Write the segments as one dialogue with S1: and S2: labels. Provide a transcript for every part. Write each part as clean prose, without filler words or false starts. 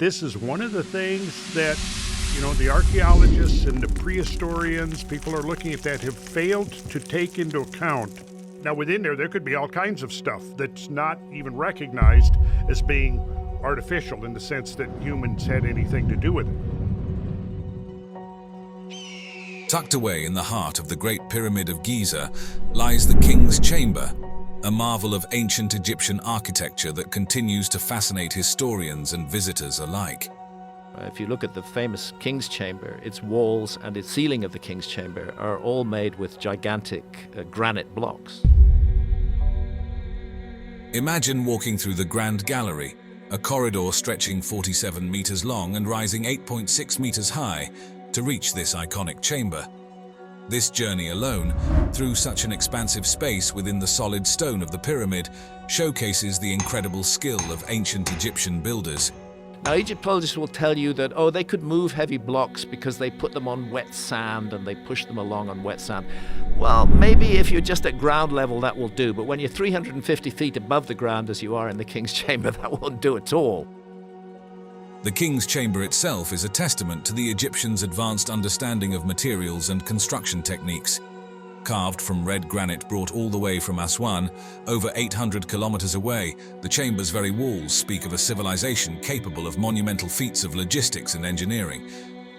S1: this is one of the things that, the archaeologists and the prehistorians, people are looking at that, have failed to take into account. Now within there could be all kinds of stuff that's not even recognized as being artificial in the sense that humans had anything to do with it.
S2: Tucked away in the heart of the Great Pyramid of Giza lies the King's Chamber, a marvel of ancient Egyptian architecture that continues to fascinate historians and visitors alike.
S3: If you look at the famous King's Chamber, its walls and its ceiling of the King's Chamber are all made with gigantic granite blocks.
S2: Imagine walking through the Grand Gallery, a corridor stretching 47 meters long and rising 8.6 meters high to reach this iconic chamber. This journey alone, through such an expansive space within the solid stone of the pyramid, showcases the incredible skill of ancient Egyptian builders.
S3: Now, Egyptologists will tell you that, they could move heavy blocks because they put them on wet sand and they push them along on wet sand. Well, maybe if you're just at ground level, that will do. But when you're 350 feet above the ground, as you are in the King's Chamber, that won't do at all.
S2: The King's Chamber itself is a testament to the Egyptians' advanced understanding of materials and construction techniques. Carved from red granite brought all the way from Aswan, over 800 kilometers away, the chamber's very walls speak of a civilization capable of monumental feats of logistics and engineering.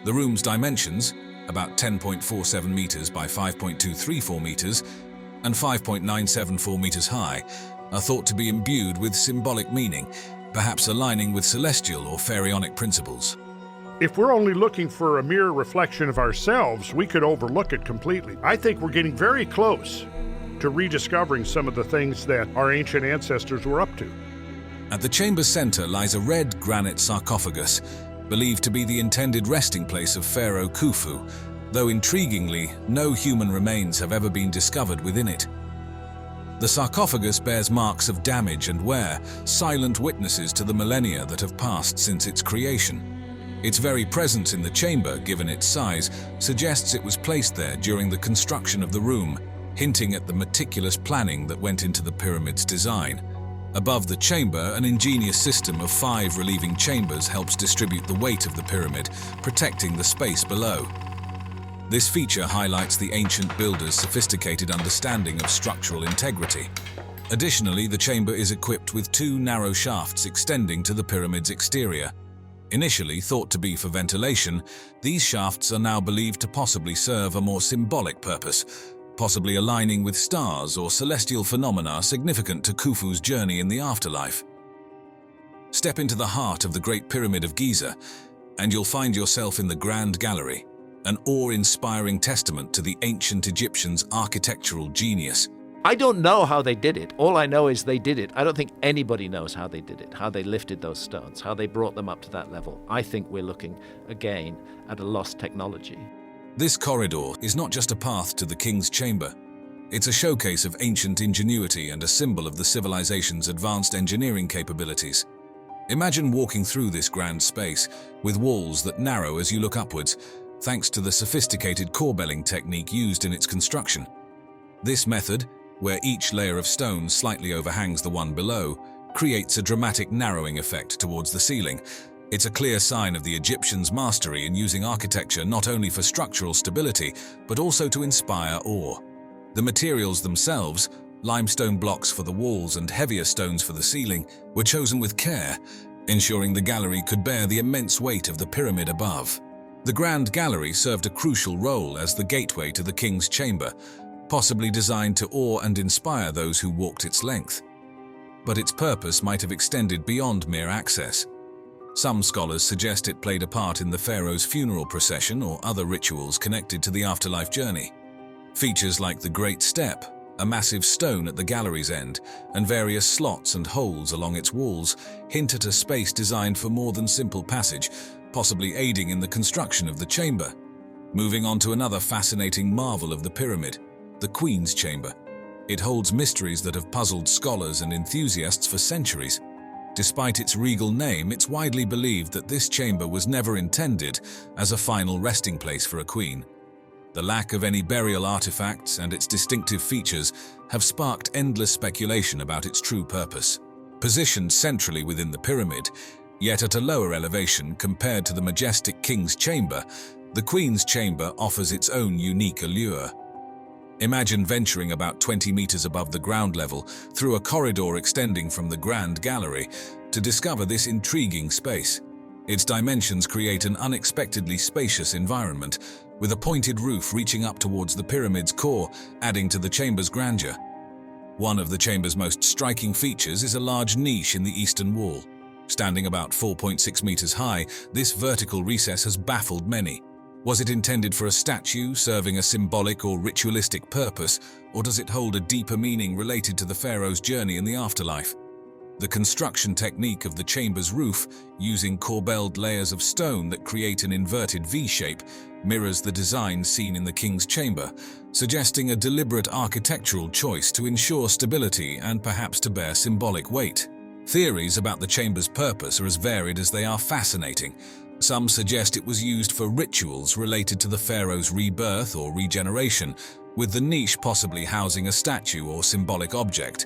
S2: The room's dimensions, about 10.47 meters by 5.234 meters and 5.974 meters high, are thought to be imbued with symbolic meaning, perhaps aligning with celestial or pharaonic principles.
S1: If we're only looking for a mere reflection of ourselves, we could overlook it completely. I think we're getting very close to rediscovering some of the things that our ancient ancestors were up to.
S2: At the chamber's center lies a red granite sarcophagus, believed to be the intended resting place of Pharaoh Khufu, though intriguingly, no human remains have ever been discovered within it. The sarcophagus bears marks of damage and wear, silent witnesses to the millennia that have passed since its creation. Its very presence in the chamber, given its size, suggests it was placed there during the construction of the room, hinting at the meticulous planning that went into the pyramid's design. Above the chamber, an ingenious system of 5 relieving chambers helps distribute the weight of the pyramid, protecting the space below. This feature highlights the ancient builders' sophisticated understanding of structural integrity. Additionally, the chamber is equipped with 2 narrow shafts extending to the pyramid's exterior. Initially thought to be for ventilation, these shafts are now believed to possibly serve a more symbolic purpose, possibly aligning with stars or celestial phenomena significant to Khufu's journey in the afterlife. Step into the heart of the Great Pyramid of Giza, and you'll find yourself in the Grand Gallery, an awe-inspiring testament to the ancient Egyptians' architectural genius.
S3: I don't know how they did it. All I know is they did it. I don't think anybody knows how they did it, how they lifted those stones, how they brought them up to that level. I think we're looking, again, at a lost technology.
S2: This corridor is not just a path to the King's Chamber. It's a showcase of ancient ingenuity and a symbol of the civilization's advanced engineering capabilities. Imagine walking through this grand space, with walls that narrow as you look upwards, thanks to the sophisticated corbelling technique used in its construction. This method, where each layer of stone slightly overhangs the one below, creates a dramatic narrowing effect towards the ceiling. It's a clear sign of the Egyptians' mastery in using architecture not only for structural stability, but also to inspire awe. The materials themselves, limestone blocks for the walls and heavier stones for the ceiling, were chosen with care, ensuring the gallery could bear the immense weight of the pyramid above. The Grand Gallery served a crucial role as the gateway to the King's Chamber, possibly designed to awe and inspire those who walked its length. But its purpose might have extended beyond mere access. Some scholars suggest it played a part in the pharaoh's funeral procession or other rituals connected to the afterlife journey. Features like the Great Step, a massive stone at the gallery's end, and various slots and holes along its walls hint at a space designed for more than simple passage, possibly aiding in the construction of the chamber. Moving on to another fascinating marvel of the pyramid, the Queen's Chamber. It holds mysteries that have puzzled scholars and enthusiasts for centuries. Despite its regal name, it's widely believed that this chamber was never intended as a final resting place for a queen. The lack of any burial artifacts and its distinctive features have sparked endless speculation about its true purpose. Positioned centrally within the pyramid, Yet at a lower elevation compared to the majestic King's Chamber, the Queen's Chamber offers its own unique allure. Imagine venturing about 20 meters above the ground level through a corridor extending from the Grand Gallery to discover this intriguing space. Its dimensions create an unexpectedly spacious environment, with a pointed roof reaching up towards the pyramid's core, adding to the chamber's grandeur. One of the chamber's most striking features is a large niche in the eastern wall. Standing about 4.6 meters high, this vertical recess has baffled many. Was it intended for a statue serving a symbolic or ritualistic purpose, or does it hold a deeper meaning related to the pharaoh's journey in the afterlife? The construction technique of the chamber's roof, using corbelled layers of stone that create an inverted V-shape, mirrors the design seen in the King's Chamber, suggesting a deliberate architectural choice to ensure stability and perhaps to bear symbolic weight. Theories about the chamber's purpose are as varied as they are fascinating. Some suggest it was used for rituals related to the pharaoh's rebirth or regeneration, with the niche possibly housing a statue or symbolic object.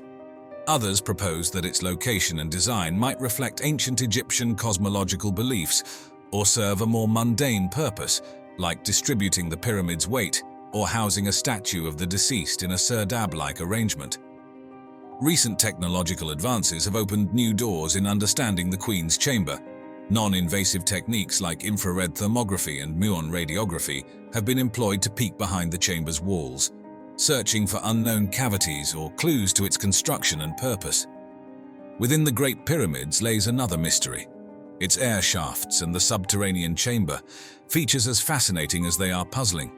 S2: Others propose that its location and design might reflect ancient Egyptian cosmological beliefs or serve a more mundane purpose, like distributing the pyramid's weight or housing a statue of the deceased in a serdab-like arrangement. Recent technological advances have opened new doors in understanding the Queen's Chamber. Non-invasive techniques like infrared thermography and muon radiography have been employed to peek behind the chamber's walls, searching for unknown cavities or clues to its construction and purpose. Within the Great Pyramids lays another mystery. Its air shafts and the subterranean chamber, features as fascinating as they are puzzling.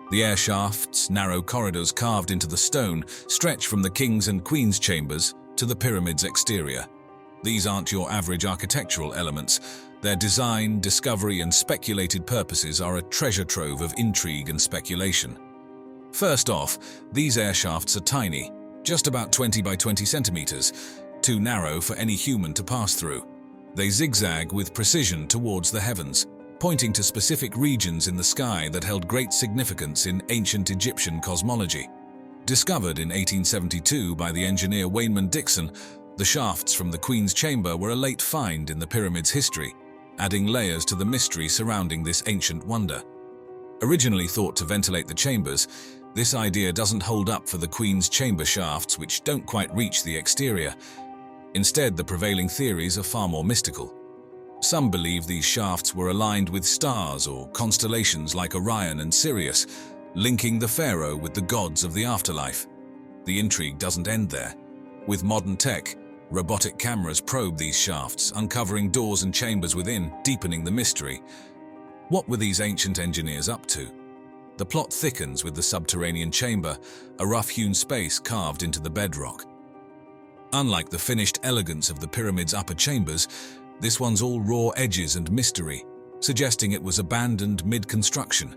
S2: The air shafts, narrow corridors carved into the stone, stretch from the King's and Queen's chambers to the pyramid's exterior. These aren't your average architectural elements. Their design, discovery, and speculated purposes are a treasure trove of intrigue and speculation. First off, these air shafts are tiny, just about 20 by 20 centimeters, too narrow for any human to pass through. They zigzag with precision towards the heavens, pointing to specific regions in the sky that held great significance in ancient Egyptian cosmology. Discovered in 1872 by the engineer Wayman Dixon, the shafts from the Queen's Chamber were a late find in the pyramid's history, adding layers to the mystery surrounding this ancient wonder. Originally thought to ventilate the chambers, this idea doesn't hold up for the Queen's Chamber shafts, which don't quite reach the exterior. Instead, the prevailing theories are far more mystical. Some believe these shafts were aligned with stars or constellations like Orion and Sirius, linking the pharaoh with the gods of the afterlife. The intrigue doesn't end there. With modern tech, robotic cameras probe these shafts, uncovering doors and chambers within, deepening the mystery. What were these ancient engineers up to? The plot thickens with the subterranean chamber, a rough-hewn space carved into the bedrock. Unlike the finished elegance of the pyramid's upper chambers, this one's all raw edges and mystery, suggesting it was abandoned mid-construction.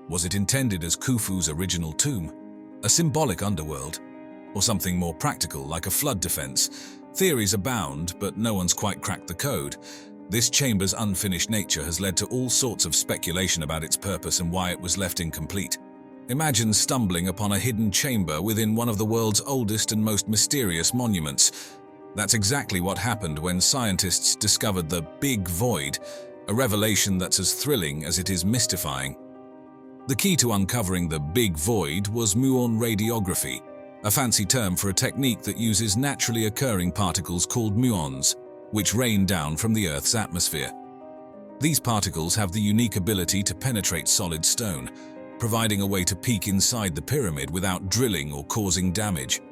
S2: Was it intended as Khufu's original tomb, a symbolic underworld, or something more practical like a flood defense? Theories abound, but no one's quite cracked the code. This chamber's unfinished nature has led to all sorts of speculation about its purpose and why it was left incomplete. Imagine stumbling upon a hidden chamber within one of the world's oldest and most mysterious monuments. That's exactly what happened when scientists discovered the Big Void, a revelation that's as thrilling as it is mystifying. The key to uncovering the Big Void was muon radiography, a fancy term for a technique that uses naturally occurring particles called muons, which rain down from the Earth's atmosphere. These particles have the unique ability to penetrate solid stone, providing a way to peek inside the pyramid without drilling or causing damage.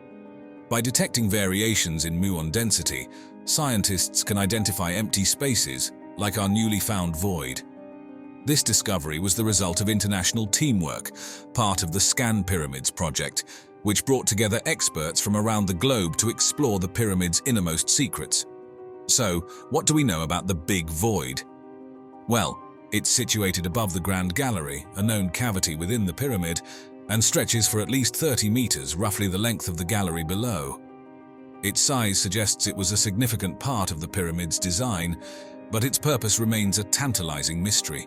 S2: By detecting variations in muon density, scientists can identify empty spaces, like our newly found void. This discovery was the result of international teamwork, part of the Scan Pyramids project, which brought together experts from around the globe to explore the pyramid's innermost secrets. So, what do we know about the Big Void? Well, it's situated above the Grand Gallery, a known cavity within the pyramid, and stretches for at least 30 meters, roughly the length of the gallery below. Its size suggests it was a significant part of the pyramid's design, but its purpose remains a tantalizing mystery.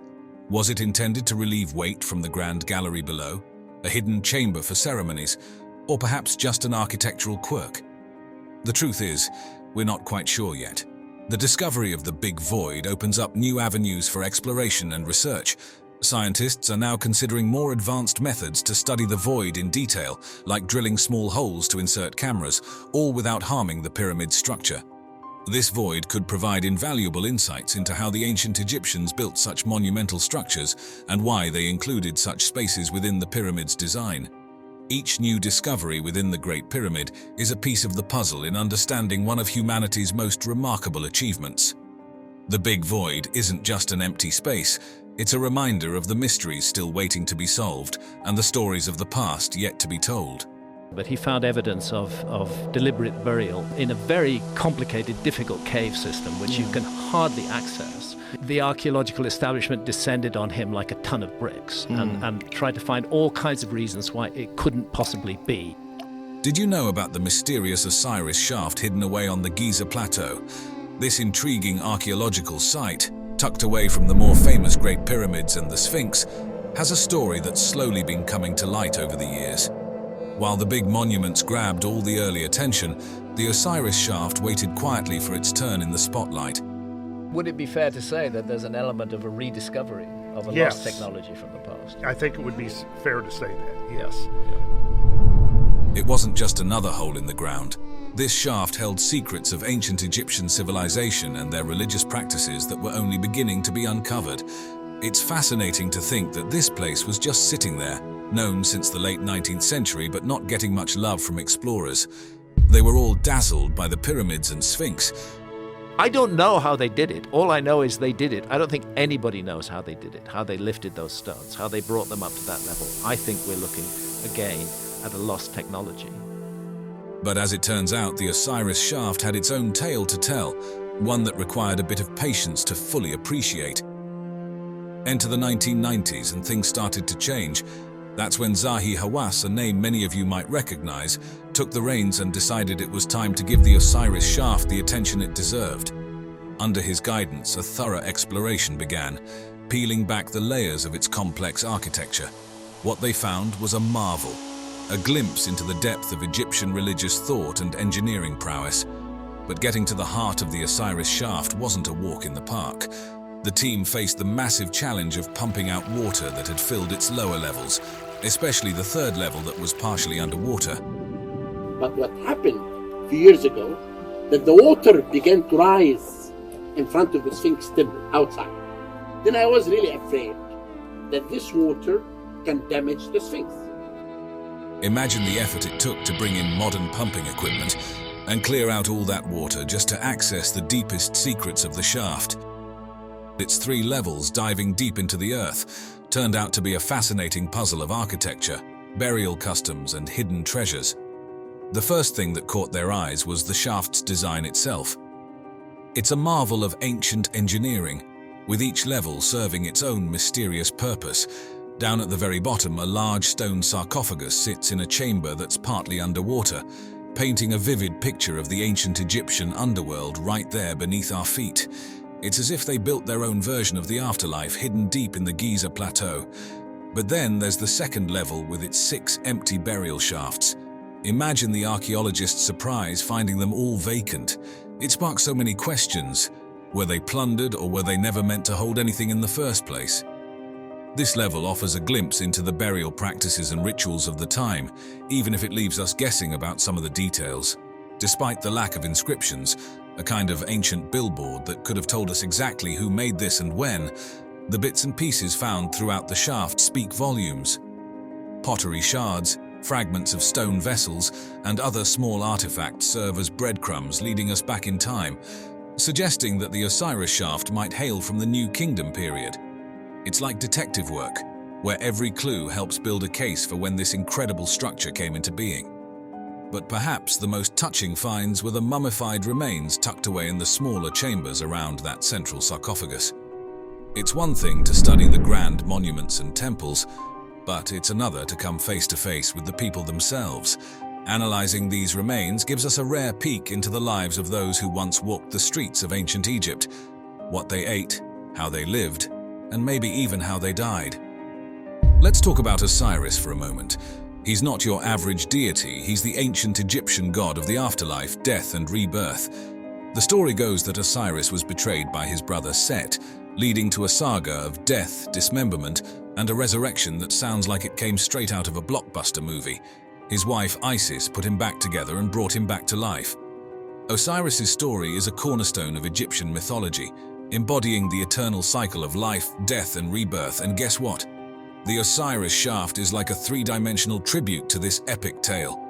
S2: Was it intended to relieve weight from the Grand Gallery below, a hidden chamber for ceremonies, or perhaps just an architectural quirk? The truth is, we're not quite sure yet. The discovery of the Big Void opens up new avenues for exploration and research. Scientists are now considering more advanced methods to study the void in detail, like drilling small holes to insert cameras, all without harming the pyramid's structure. This void could provide invaluable insights into how the ancient Egyptians built such monumental structures and why they included such spaces within the pyramid's design. Each new discovery within the Great Pyramid is a piece of the puzzle in understanding one of humanity's most remarkable achievements. The Big Void isn't just an empty space, it's a reminder of the mysteries still waiting to be solved and the stories of the past yet to be told.
S3: But he found evidence of deliberate burial in a very complicated, difficult cave system, which you can hardly access. The archaeological establishment descended on him like a ton of bricks and tried to find all kinds of reasons why it couldn't possibly be.
S2: Did you know about the mysterious Osiris Shaft hidden away on the Giza Plateau? This intriguing archaeological site, tucked away from the more famous Great Pyramids and the Sphinx, has a story that's slowly been coming to light over the years. While the big monuments grabbed all the early attention, the Osiris Shaft waited quietly for its turn in the spotlight.
S3: Would it be fair to say that there's an element of a rediscovery of a lost technology from the past?
S1: I think it would be fair to say that, yes.
S2: It wasn't just another hole in the ground. This shaft held secrets of ancient Egyptian civilization and their religious practices that were only beginning to be uncovered. It's fascinating to think that this place was just sitting there, known since the late 19th century but not getting much love from explorers. They were all dazzled by the pyramids and Sphinx.
S3: I don't know how they did it. All I know is they did it. I don't think anybody knows how they did it, how they lifted those stones, how they brought them up to that level. I think we're looking, again, at a lost technology.
S2: But as it turns out, the Osiris Shaft had its own tale to tell, one that required a bit of patience to fully appreciate. Enter the 1990s and things started to change. That's when Zahi Hawass, a name many of you might recognize, took the reins and decided it was time to give the Osiris Shaft the attention it deserved. Under his guidance, a thorough exploration began, peeling back the layers of its complex architecture. What they found was a marvel, a glimpse into the depth of Egyptian religious thought and engineering prowess. But getting to the heart of the Osiris Shaft wasn't a walk in the park. The team faced the massive challenge of pumping out water that had filled its lower levels, especially the third level that was partially underwater.
S4: But what happened a few years ago, that the water began to rise in front of the Sphinx temple outside. Then I was really afraid that this water can damage the Sphinx.
S2: Imagine the effort it took to bring in modern pumping equipment and clear out all that water just to access the deepest secrets of the shaft. Its 3 levels diving deep into the earth turned out to be a fascinating puzzle of architecture, burial customs, and hidden treasures. The first thing that caught their eyes was the shaft's design itself. It's a marvel of ancient engineering, with each level serving its own mysterious purpose. Down at the very bottom, a large stone sarcophagus sits in a chamber that's partly underwater, painting a vivid picture of the ancient Egyptian underworld right there beneath our feet. It's as if they built their own version of the afterlife hidden deep in the Giza Plateau. But then there's the second level with its 6 empty burial shafts. Imagine the archaeologists' surprise finding them all vacant. It sparked so many questions. Were they plundered, or were they never meant to hold anything in the first place? This level offers a glimpse into the burial practices and rituals of the time, even if it leaves us guessing about some of the details. Despite the lack of inscriptions, a kind of ancient billboard that could have told us exactly who made this and when, the bits and pieces found throughout the shaft speak volumes. Pottery shards, fragments of stone vessels, and other small artifacts serve as breadcrumbs leading us back in time, suggesting that the Osiris Shaft might hail from the New Kingdom period. It's like detective work, where every clue helps build a case for when this incredible structure came into being. But perhaps the most touching finds were the mummified remains tucked away in the smaller chambers around that central sarcophagus. It's one thing to study the grand monuments and temples, but it's another to come face to face with the people themselves. Analyzing these remains gives us a rare peek into the lives of those who once walked the streets of ancient Egypt, what they ate, how they lived, and maybe even how they died. Let's talk about Osiris for a moment. He's not your average deity, he's the ancient Egyptian god of the afterlife, death, and rebirth. The story goes that Osiris was betrayed by his brother Set, leading to a saga of death, dismemberment, and a resurrection that sounds like it came straight out of a blockbuster movie. His wife Isis put him back together and brought him back to life. Osiris's story is a cornerstone of Egyptian mythology, embodying the eternal cycle of life, death, and rebirth. And guess what? The Osiris Shaft is like a three-dimensional tribute to this epic tale.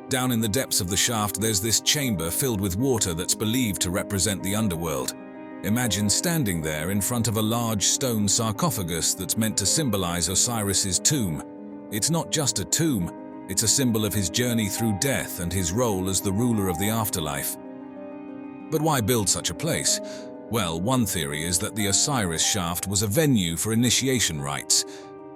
S2: Down in the depths of the shaft, there's this chamber filled with water that's believed to represent the underworld. Imagine standing there in front of a large stone sarcophagus that's meant to symbolize Osiris's tomb. It's not just a tomb, it's a symbol of his journey through death and his role as the ruler of the afterlife. But why build such a place? Well, one theory is that the Osiris Shaft was a venue for initiation rites.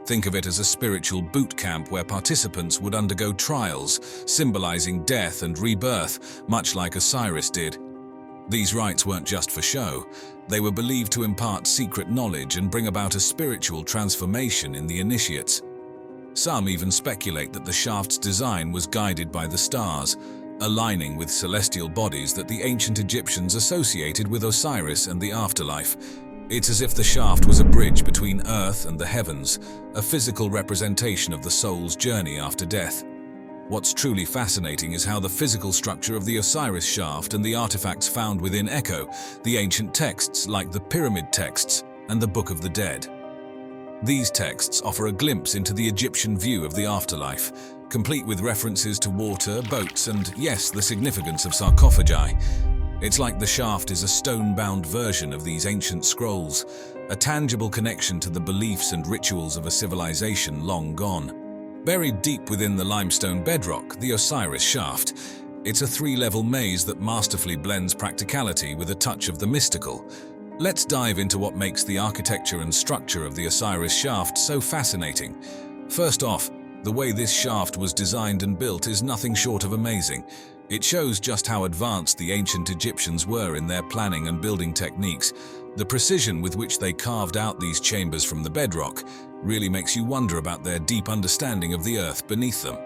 S2: Think of it as a spiritual boot camp where participants would undergo trials, symbolizing death and rebirth, much like Osiris did. These rites weren't just for show. They were believed to impart secret knowledge and bring about a spiritual transformation in the initiates. Some even speculate that the shaft's design was guided by the stars, aligning with celestial bodies that the ancient Egyptians associated with Osiris and the afterlife. It's as if the shaft was a bridge between Earth and the heavens, a physical representation of the soul's journey after death. What's truly fascinating is how the physical structure of the Osiris Shaft and the artifacts found within echo the ancient texts like the Pyramid texts and the Book of the Dead. These texts offer a glimpse into the Egyptian view of the afterlife, complete with references to water, boats, and, yes, the significance of sarcophagi. It's like the shaft is a stone-bound version of these ancient scrolls, a tangible connection to the beliefs and rituals of a civilization long gone. Buried deep within the limestone bedrock, the Osiris Shaft, it's a three-level maze that masterfully blends practicality with a touch of the mystical. Let's dive into what makes the architecture and structure of the Osiris Shaft so fascinating. First off, the way this shaft was designed and built is nothing short of amazing. It shows just how advanced the ancient Egyptians were in their planning and building techniques. The precision with which they carved out these chambers from the bedrock really makes you wonder about their deep understanding of the earth beneath them.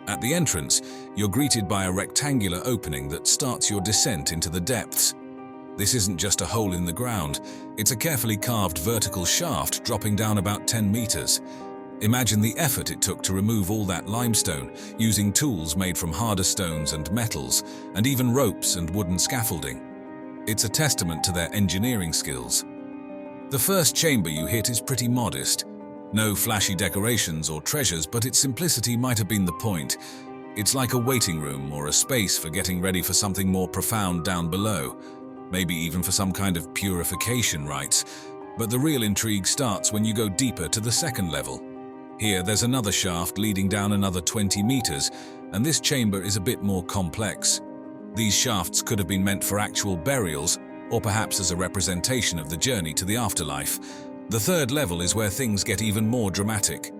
S2: At the entrance, you're greeted by a rectangular opening that starts your descent into the depths. This isn't just a hole in the ground, it's a carefully carved vertical shaft dropping down about 10 meters. Imagine the effort it took to remove all that limestone, using tools made from harder stones and metals, and even ropes and wooden scaffolding. It's a testament to their engineering skills. The first chamber you hit is pretty modest. No flashy decorations or treasures, but its simplicity might have been the point. It's like a waiting room or a space for getting ready for something more profound down below, maybe even for some kind of purification rites. But the real intrigue starts when you go deeper to the second level. Here, there's another shaft leading down another 20 meters, and this chamber is a bit more complex. These shafts could have been meant for actual burials, or perhaps as a representation of the journey to the afterlife. The third level is where things get even more dramatic.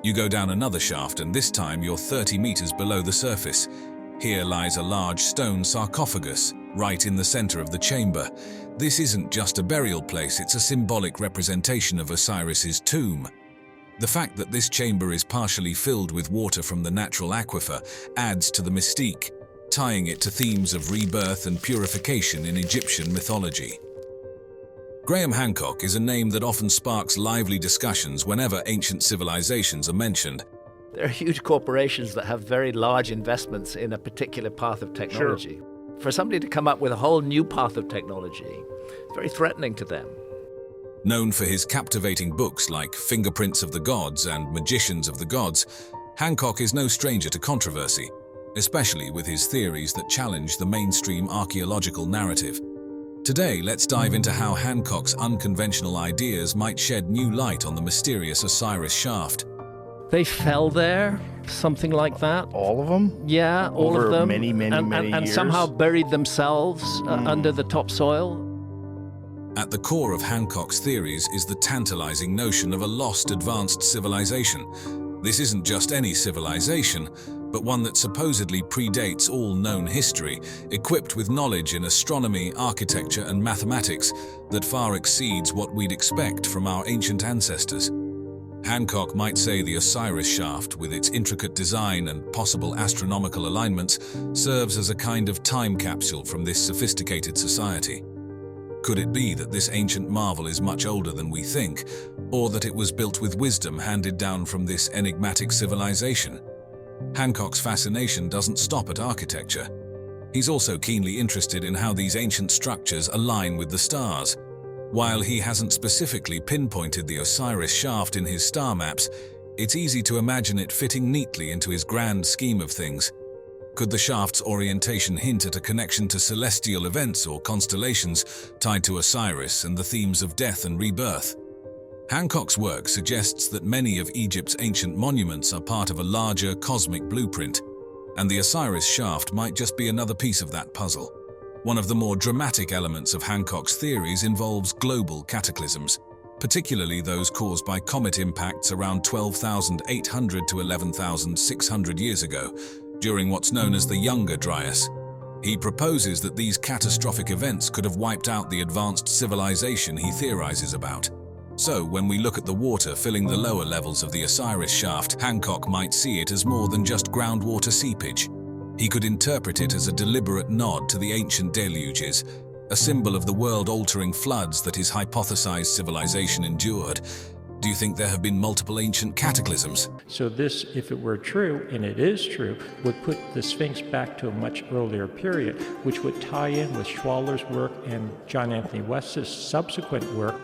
S2: You go down another shaft, and this time you're 30 meters below the surface. Here lies a large stone sarcophagus, right in the center of the chamber. This isn't just a burial place, it's a symbolic representation of Osiris's tomb. The fact that this chamber is partially filled with water from the natural aquifer adds to the mystique, tying it to themes of rebirth and purification in Egyptian mythology. Graham Hancock is a name that often sparks lively discussions whenever ancient civilizations are mentioned.
S3: There are huge corporations that have very large investments in a particular path of technology.
S1: Sure.
S3: For somebody to come up with a whole new path of technology, it's very threatening to them.
S2: Known for his captivating books like Fingerprints of the Gods and Magicians of the Gods, Hancock is no stranger to controversy, especially with his theories that challenge the mainstream archaeological narrative. Today, let's dive into how Hancock's unconventional ideas might shed new light on the mysterious Osiris Shaft.
S3: They fell there, something like that.
S5: All of them?
S3: Yeah, all
S5: Over
S3: of them.
S5: many
S3: and
S5: years?
S3: somehow buried themselves under the topsoil.
S2: At the core of Hancock's theories is the tantalizing notion of a lost advanced civilization. This isn't just any civilization, but one that supposedly predates all known history, equipped with knowledge in astronomy, architecture, and mathematics that far exceeds what we'd expect from our ancient ancestors. Hancock might say the Osiris Shaft, with its intricate design and possible astronomical alignments, serves as a kind of time capsule from this sophisticated society. Could it be that this ancient marvel is much older than we think, or that it was built with wisdom handed down from this enigmatic civilization? Hancock's fascination doesn't stop at architecture. He's also keenly interested in how these ancient structures align with the stars. While he hasn't specifically pinpointed the Osiris Shaft in his star maps, it's easy to imagine it fitting neatly into his grand scheme of things. Could the shaft's orientation hint at a connection to celestial events or constellations tied to Osiris and the themes of death and rebirth? Hancock's work suggests that many of Egypt's ancient monuments are part of a larger cosmic blueprint, and the Osiris Shaft might just be another piece of that puzzle. One of the more dramatic elements of Hancock's theories involves global cataclysms, particularly those caused by comet impacts around 12,800 to 11,600 years ago, during what's known as the Younger Dryas. He proposes that these catastrophic events could have wiped out the advanced civilization he theorizes about. So, when we look at the water filling the lower levels of the Osiris Shaft, Hancock might see it as more than just groundwater seepage. He could interpret it as a deliberate nod to the ancient deluges, a symbol of the world-altering floods that his hypothesized civilization endured. Do you think there have been multiple ancient cataclysms?
S5: So this, if it were true, and it is true, would put the Sphinx back to a much earlier period, which would tie in with Schwaller's work and John Anthony West's subsequent work,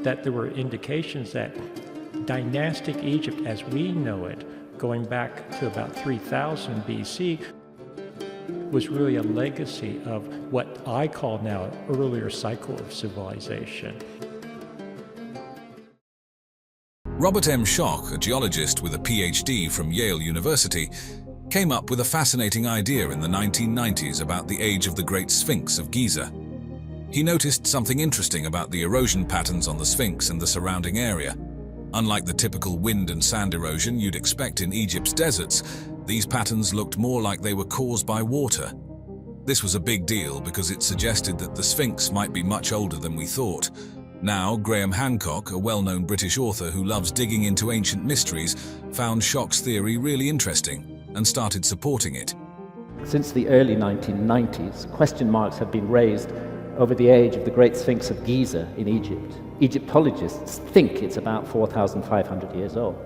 S5: that there were indications that dynastic Egypt as we know it, going back to about 3000 BC, was really a legacy of what I call now an earlier cycle of civilization.
S2: Robert M. Schoch, a geologist with a PhD from Yale University, came up with a fascinating idea in the 1990s about the age of the Great Sphinx of Giza. He noticed something interesting about the erosion patterns on the Sphinx and the surrounding area. Unlike the typical wind and sand erosion you'd expect in Egypt's deserts, these patterns looked more like they were caused by water. This was a big deal because it suggested that the Sphinx might be much older than we thought. Now, Graham Hancock, a well-known British author who loves digging into ancient mysteries, found Schoch's theory really interesting and started supporting it.
S6: Since the early 1990s, question marks have been raised over the age of the Great Sphinx of Giza in Egypt. Egyptologists think it's about 4,500 years old,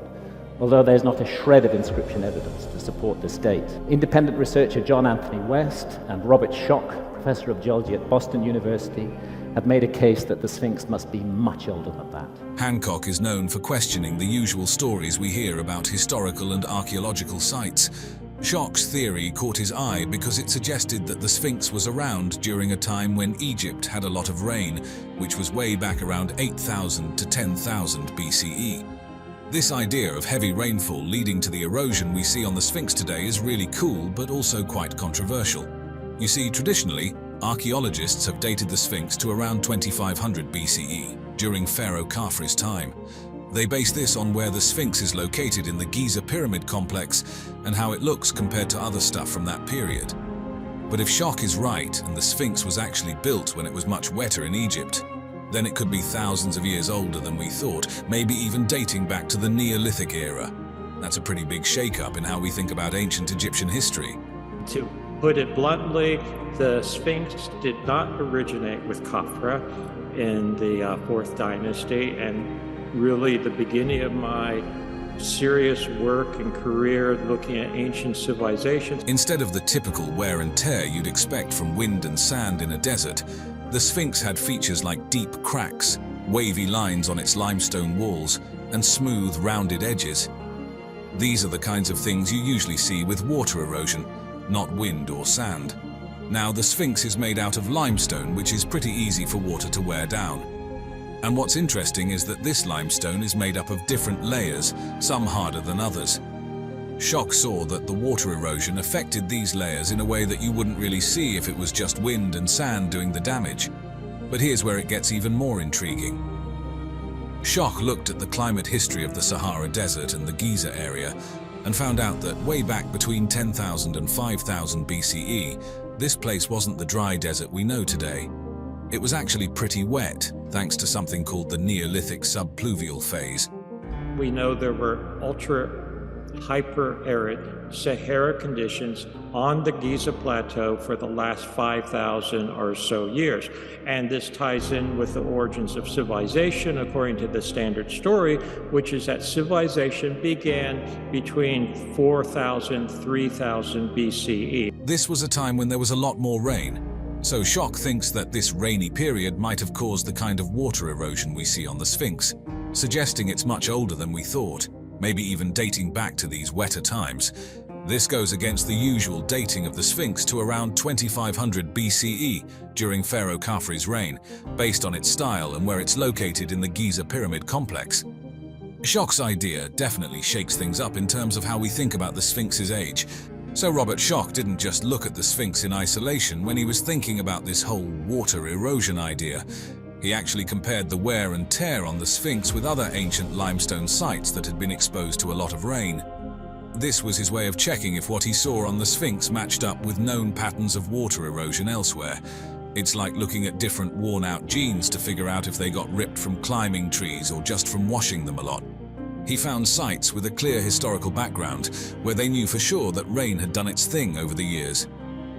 S6: although there's not a shred of inscription evidence to support this date. Independent researcher John Anthony West and Robert Schoch, professor of geology at Boston University, have made a case that the Sphinx must be much older than that.
S2: Hancock is known for questioning the usual stories we hear about historical and archaeological sites. Schoch's theory caught his eye because it suggested that the Sphinx was around during a time when Egypt had a lot of rain, which was way back around 8,000 to 10,000 BCE. This idea of heavy rainfall leading to the erosion we see on the Sphinx today is really cool, but also quite controversial. You see, traditionally, archaeologists have dated the Sphinx to around 2500 BCE, during Pharaoh Khafre's time. They base this on where the Sphinx is located in the Giza pyramid complex and how it looks compared to other stuff from that period. But if Schoch is right and the Sphinx was actually built when it was much wetter in Egypt, then it could be thousands of years older than we thought, maybe even dating back to the Neolithic era. That's a pretty big shake-up in how we think about ancient Egyptian history.
S5: To put it bluntly, the Sphinx did not originate with Khafre in the 4th dynasty, and really the beginning of my serious work and career looking at ancient civilizations.
S2: Instead of the typical wear and tear you'd expect from wind and sand in a desert, the Sphinx had features like deep cracks, wavy lines on its limestone walls, and smooth, rounded edges. These are the kinds of things you usually see with water erosion, not wind or sand. Now, the Sphinx is made out of limestone, which is pretty easy for water to wear down. And what's interesting is that this limestone is made up of different layers, some harder than others. Schoch saw that the water erosion affected these layers in a way that you wouldn't really see if it was just wind and sand doing the damage. But here's where it gets even more intriguing. Schoch looked at the climate history of the Sahara Desert and the Giza area and found out that way back between 10,000 and 5,000 BCE, this place wasn't the dry desert we know today. It was actually pretty wet, thanks to something called the Neolithic subpluvial phase.
S5: We know there were hyper-arid Sahara conditions on the Giza Plateau for the last 5,000 or so years. And this ties in with the origins of civilization, according to the standard story, which is that civilization began between 4,000 and 3,000 BCE.
S2: This was a time when there was a lot more rain. So Schock thinks that this rainy period might have caused the kind of water erosion we see on the Sphinx, suggesting it's much older than we thought, maybe even dating back to these wetter times. This goes against the usual dating of the Sphinx to around 2500 BCE during Pharaoh Khafre's reign, based on its style and where it's located in the Giza pyramid complex. Schock's idea definitely shakes things up in terms of how we think about the Sphinx's age. So Robert Schock didn't just look at the Sphinx in isolation when he was thinking about this whole water erosion idea. He actually compared the wear and tear on the Sphinx with other ancient limestone sites that had been exposed to a lot of rain. This was his way of checking if what he saw on the Sphinx matched up with known patterns of water erosion elsewhere. It's like looking at different worn-out jeans to figure out if they got ripped from climbing trees or just from washing them a lot. He found sites with a clear historical background where they knew for sure that rain had done its thing over the years.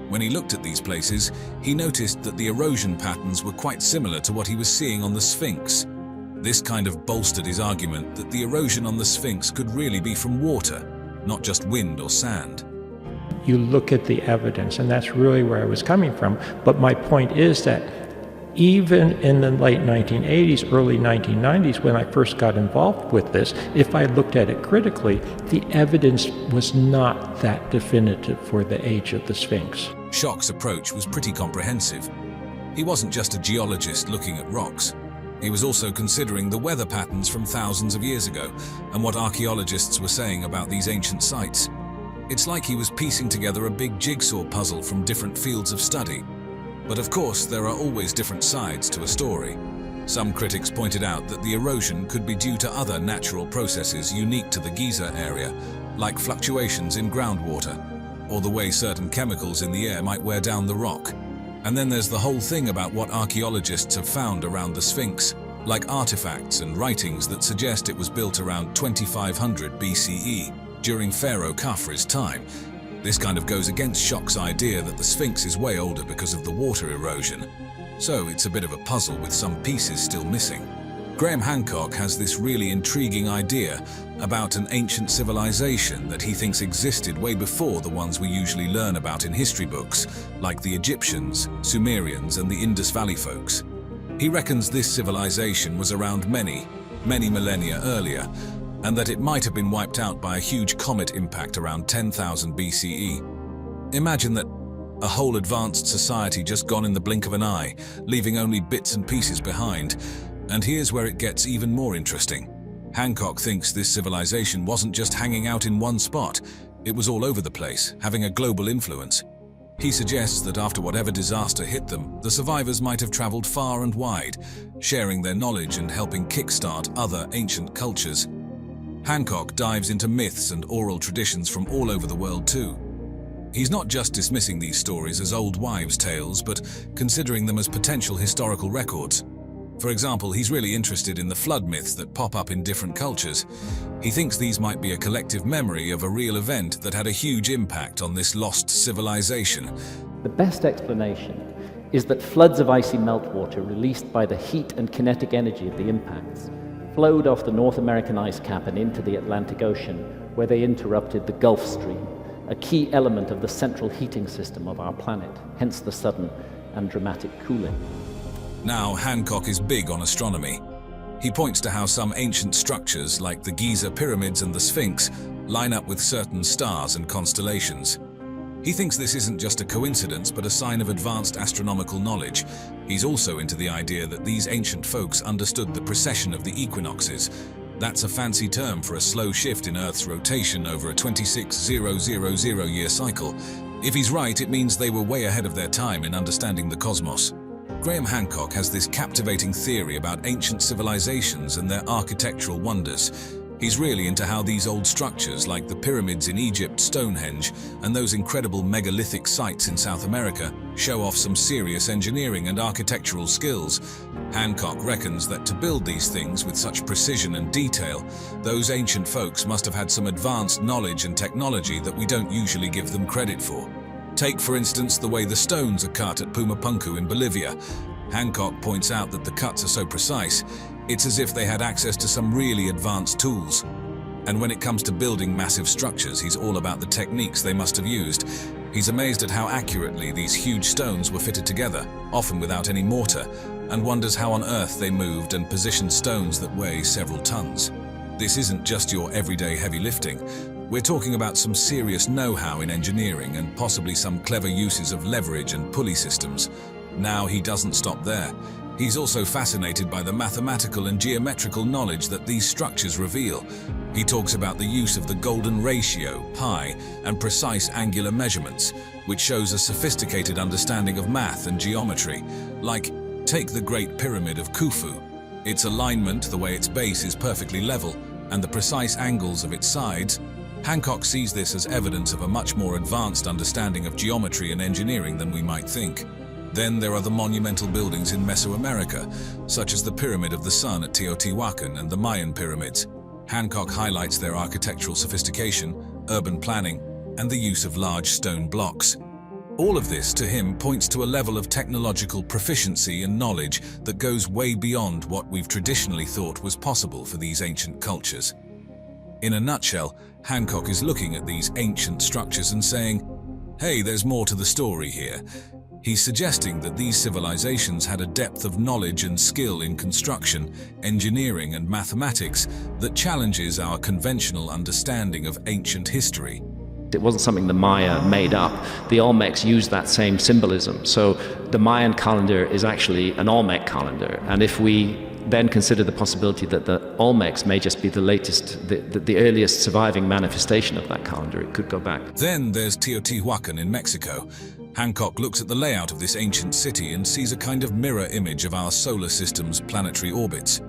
S2: When he looked at these places, he noticed that the erosion patterns were quite similar to what he was seeing on the Sphinx. This kind of bolstered his argument that the erosion on the Sphinx could really be from water, not just wind or sand.
S5: You look at the evidence, and that's really where I was coming from. But my point is that even in the late 1980s, early 1990s, when I first got involved with this, if I looked at it critically, the evidence was not that definitive for the age of the Sphinx.
S2: Schock's approach was pretty comprehensive. He wasn't just a geologist looking at rocks. He was also considering the weather patterns from thousands of years ago and what archaeologists were saying about these ancient sites. It's like he was piecing together a big jigsaw puzzle from different fields of study. But of course, there are always different sides to a story. Some critics pointed out that the erosion could be due to other natural processes unique to the Giza area, like fluctuations in groundwater, or the way certain chemicals in the air might wear down the rock. And then there's the whole thing about what archaeologists have found around the Sphinx, like artifacts and writings that suggest it was built around 2500 BCE, during Pharaoh Khafre's time. This kind of goes against Schock's idea that the Sphinx is way older because of the water erosion. So it's a bit of a puzzle with some pieces still missing. Graham Hancock has this really intriguing idea about an ancient civilization that he thinks existed way before the ones we usually learn about in history books, like the Egyptians, Sumerians, and the Indus Valley folks. He reckons this civilization was around many millennia earlier, and that it might have been wiped out by a huge comet impact around 10,000 BCE. Imagine that a whole advanced society just gone in the blink of an eye, leaving only bits and pieces behind. And here's where it gets even more interesting. Hancock thinks this civilization wasn't just hanging out in one spot, it was all over the place, having a global influence. He suggests that after whatever disaster hit them, the survivors might have traveled far and wide, sharing their knowledge and helping kickstart other ancient cultures. Hancock dives into myths and oral traditions from all over the world too. He's not just dismissing these stories as old wives' tales, but considering them as potential historical records. For example, he's really interested in the flood myths that pop up in different cultures. He thinks these might be a collective memory of a real event that had a huge impact on this lost civilization.
S6: The best explanation is that floods of icy meltwater released by the heat and kinetic energy of the impacts flowed off the North American ice cap and into the Atlantic Ocean, where they interrupted the Gulf Stream, a key element of the central heating system of our planet, hence the sudden and dramatic cooling.
S2: Now, Hancock is big on astronomy. He points to how some ancient structures, like the Giza pyramids and the Sphinx, line up with certain stars and constellations. He thinks this isn't just a coincidence, but a sign of advanced astronomical knowledge. He's also into the idea that these ancient folks understood the precession of the equinoxes. That's a fancy term for a slow shift in Earth's rotation over a 26,000-year cycle. If he's right, it means they were way ahead of their time in understanding the cosmos. Graham Hancock has this captivating theory about ancient civilizations and their architectural wonders. He's really into how these old structures, like the pyramids in Egypt, Stonehenge, and those incredible megalithic sites in South America, show off some serious engineering and architectural skills. Hancock reckons that to build these things with such precision and detail, those ancient folks must have had some advanced knowledge and technology that we don't usually give them credit for. Take, for instance, the way the stones are cut at Pumapunku in Bolivia. Hancock points out that the cuts are so precise, it's as if they had access to some really advanced tools. And when it comes to building massive structures, he's all about the techniques they must have used. He's amazed at how accurately these huge stones were fitted together, often without any mortar, and wonders how on earth they moved and positioned stones that weigh several tons. This isn't just your everyday heavy lifting. We're talking about some serious know-how in engineering and possibly some clever uses of leverage and pulley systems. Now he doesn't stop there. He's also fascinated by the mathematical and geometrical knowledge that these structures reveal. He talks about the use of the golden ratio, pi, and precise angular measurements, which shows a sophisticated understanding of math and geometry. Like, take the Great Pyramid of Khufu. Its alignment, the way its base is perfectly level, and the precise angles of its sides. Hancock sees this as evidence of a much more advanced understanding of geometry and engineering than we might think. Then there are the monumental buildings in Mesoamerica, such as the Pyramid of the Sun at Teotihuacan and the Mayan pyramids. Hancock highlights their architectural sophistication, urban planning, and the use of large stone blocks. All of this, to him, points to a level of technological proficiency and knowledge that goes way beyond what we've traditionally thought was possible for these ancient cultures. In a nutshell, Hancock is looking at these ancient structures and saying, hey, there's more to the story here. He's suggesting that these civilizations had a depth of knowledge and skill in construction, engineering, and mathematics that challenges our conventional understanding of ancient history.
S6: It wasn't something the Maya made up. The Olmecs used that same symbolism. So the Mayan calendar is actually an Olmec calendar. And if we then consider the possibility that the Olmecs may just be the latest, the earliest surviving manifestation of that calendar, it could go back.
S2: Then there's Teotihuacan in Mexico. Hancock looks at the layout of this ancient city and sees a kind of mirror image of our solar system's planetary orbits.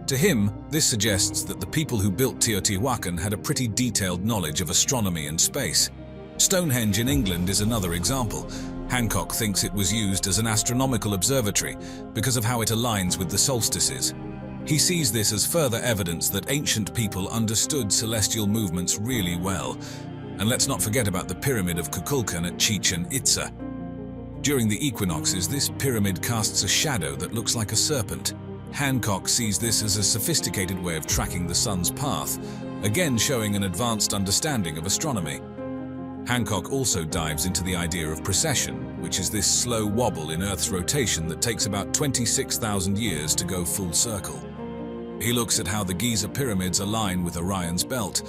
S2: To him, this suggests that the people who built Teotihuacan had a pretty detailed knowledge of astronomy and space. Stonehenge in England is another example. Hancock thinks it was used as an astronomical observatory because of how it aligns with the solstices. He sees this as further evidence that ancient people understood celestial movements really well. And let's not forget about the Pyramid of Kukulkan at Chichen Itza. During the equinoxes, this pyramid casts a shadow that looks like a serpent. Hancock sees this as a sophisticated way of tracking the sun's path, again showing an advanced understanding of astronomy. Hancock also dives into the idea of precession, which is this slow wobble in Earth's rotation that takes about 26,000 years to go full circle. He looks at how the Giza pyramids align with Orion's belt,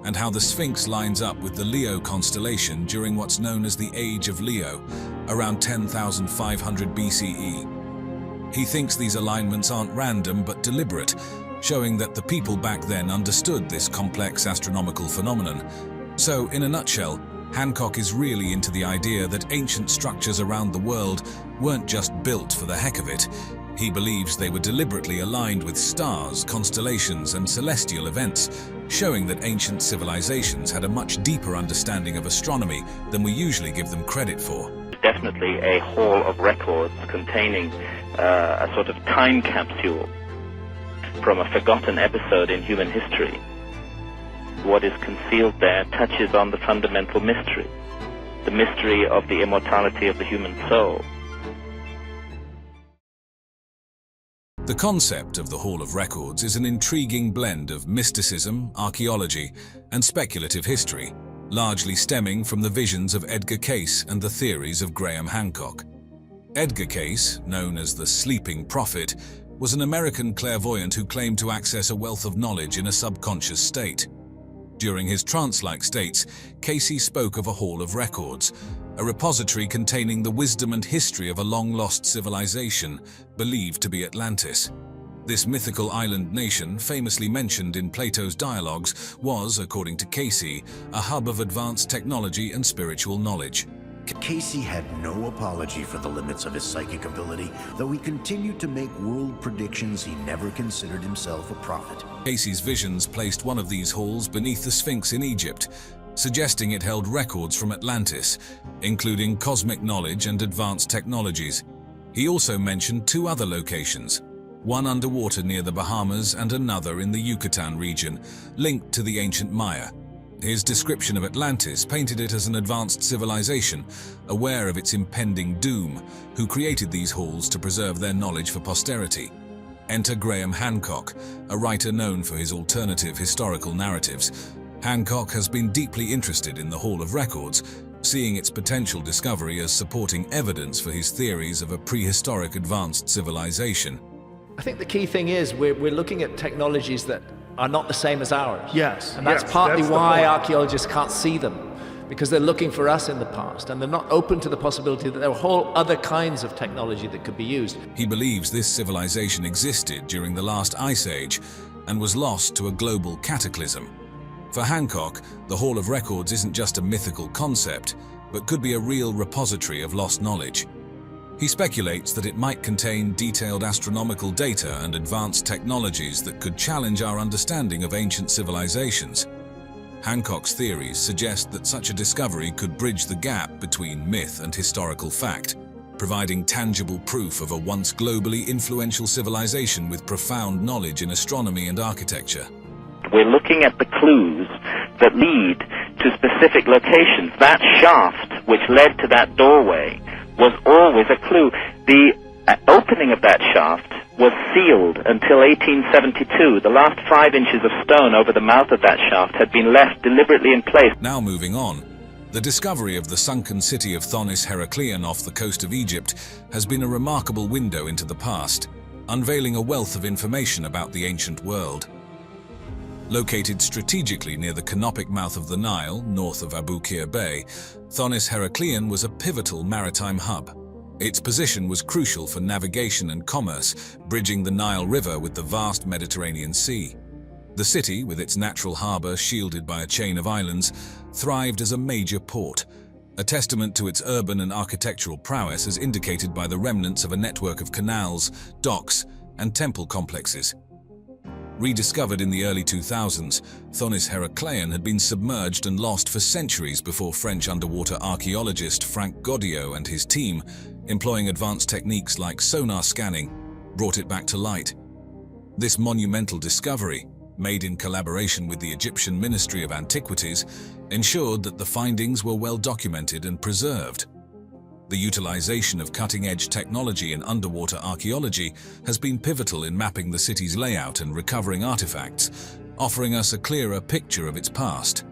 S2: and how the Sphinx lines up with the Leo constellation during what's known as the Age of Leo, around 10,500 BCE. He thinks these alignments aren't random but deliberate, showing that the people back then understood this complex astronomical phenomenon. So, in a nutshell, Hancock is really into the idea that ancient structures around the world weren't just built for the heck of it. He believes they were deliberately aligned with stars, constellations, and celestial events, showing that ancient civilizations had a much deeper understanding of astronomy than we usually give them credit for.
S7: Definitely a hall of records containing a sort of time capsule from a forgotten episode in human history. What is concealed there touches on the fundamental mystery, the mystery of the immortality of the human soul.
S2: The concept of the Hall of Records is an intriguing blend of mysticism, archaeology, and speculative history, largely stemming from the visions of Edgar Cayce and the theories of Graham Hancock. Edgar Cayce, known as the Sleeping Prophet, was an American clairvoyant who claimed to access a wealth of knowledge in a subconscious state. During his trance-like states, Cayce spoke of a Hall of Records, a repository containing the wisdom and history of a long-lost civilization, believed to be Atlantis. This mythical island nation, famously mentioned in Plato's dialogues, was, according to Cayce, a hub of advanced technology and spiritual knowledge.
S8: Casey had no apology for the limits of his psychic ability, though he continued to make world predictions. He never considered himself a prophet.
S2: Casey's visions placed one of these halls beneath the Sphinx in Egypt, suggesting it held records from Atlantis, including cosmic knowledge and advanced technologies. He also mentioned two other locations, one underwater near the Bahamas and another in the Yucatan region, linked to the ancient Maya. His description of Atlantis painted it as an advanced civilization, aware of its impending doom, who created these halls to preserve their knowledge for posterity. Enter Graham Hancock, a writer known for his alternative historical narratives. Hancock has been deeply interested in the Hall of Records, seeing its potential discovery as supporting evidence for his theories of a prehistoric advanced civilization.
S3: I think the key thing is we're looking at technologies that are not the same as ours.
S1: Yes.
S3: And that's
S1: yes,
S3: partly
S1: that's the
S3: why
S1: point.
S3: archaeologists can't see them, because they're looking for us in the past, and they're not open to the possibility that there are whole other kinds of technology that could be used.
S2: He believes this civilization existed during the last ice age and was lost to a global cataclysm. For Hancock, the Hall of Records isn't just a mythical concept, but could be a real repository of lost knowledge. He speculates that it might contain detailed astronomical data and advanced technologies that could challenge our understanding of ancient civilizations. Hancock's theories suggest that such a discovery could bridge the gap between myth and historical fact, providing tangible proof of a once globally influential civilization with profound knowledge in astronomy and architecture.
S7: We're looking at the clues that lead to specific locations. That shaft which led to that doorway was always a clue. The opening of that shaft was sealed until 1872. The last 5 inches of stone over the mouth of that shaft had been left deliberately in place.
S2: Now moving on, the discovery of the sunken city of Thonis Heracleion off the coast of Egypt has been a remarkable window into the past, unveiling a wealth of information about the ancient world. Located strategically near the canopic mouth of the Nile, north of Abu Qir Bay, Thonis Heracleion was a pivotal maritime hub. Its position was crucial for navigation and commerce, bridging the Nile River with the vast Mediterranean Sea. The city, with its natural harbor shielded by a chain of islands, thrived as a major port, a testament to its urban and architectural prowess as indicated by the remnants of a network of canals, docks, and temple complexes. Rediscovered in the early 2000s, Thonis Heracleion had been submerged and lost for centuries before French underwater archaeologist Franck Goddio and his team, employing advanced techniques like sonar scanning, brought it back to light. This monumental discovery, made in collaboration with the Egyptian Ministry of Antiquities, ensured that the findings were well documented and preserved. The utilization of cutting-edge technology in underwater archaeology has been pivotal in mapping the city's layout and recovering artifacts, offering us a clearer picture of its past.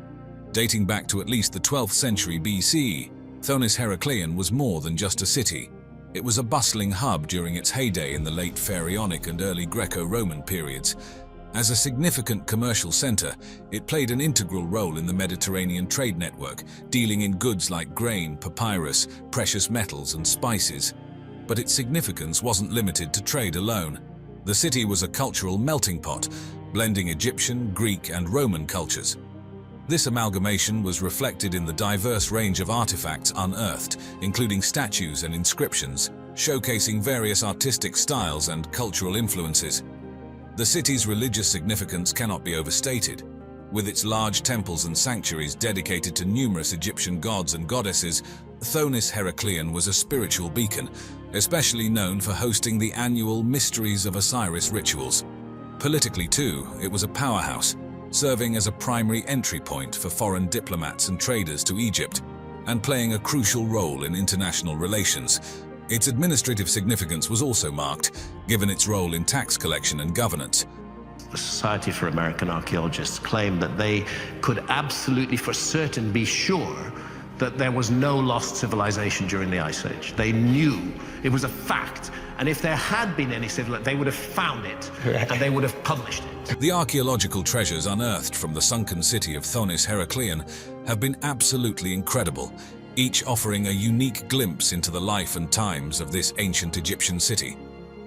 S2: Dating back to at least the 12th century BC, Thonis Heracleion was more than just a city. It was a bustling hub during its heyday in the late Pharaonic and early Greco-Roman periods. As a significant commercial center, it played an integral role in the Mediterranean trade network, dealing in goods like grain, papyrus, precious metals, and spices. But its significance wasn't limited to trade alone. The city was a cultural melting pot, blending Egyptian, Greek, and Roman cultures. This amalgamation was reflected in the diverse range of artifacts unearthed, including statues and inscriptions, showcasing various artistic styles and cultural influences. The city's religious significance cannot be overstated. With its large temples and sanctuaries dedicated to numerous Egyptian gods and goddesses, Thonis Heracleion was a spiritual beacon, especially known for hosting the annual Mysteries of Osiris rituals. Politically too, it was a powerhouse, serving as a primary entry point for foreign diplomats and traders to Egypt, and playing a crucial role in international relations. Its administrative significance was also marked, given its role in tax collection and governance.
S9: The Society for American Archaeologists claimed that they could absolutely for certain be sure that there was no lost civilization during the Ice Age. They knew, it was a fact, and if there had been any civilization, they would have found it, and they would have published it.
S2: The archaeological treasures unearthed from the sunken city of Thonis Heracleion have been absolutely incredible, each offering a unique glimpse into the life and times of this ancient Egyptian city.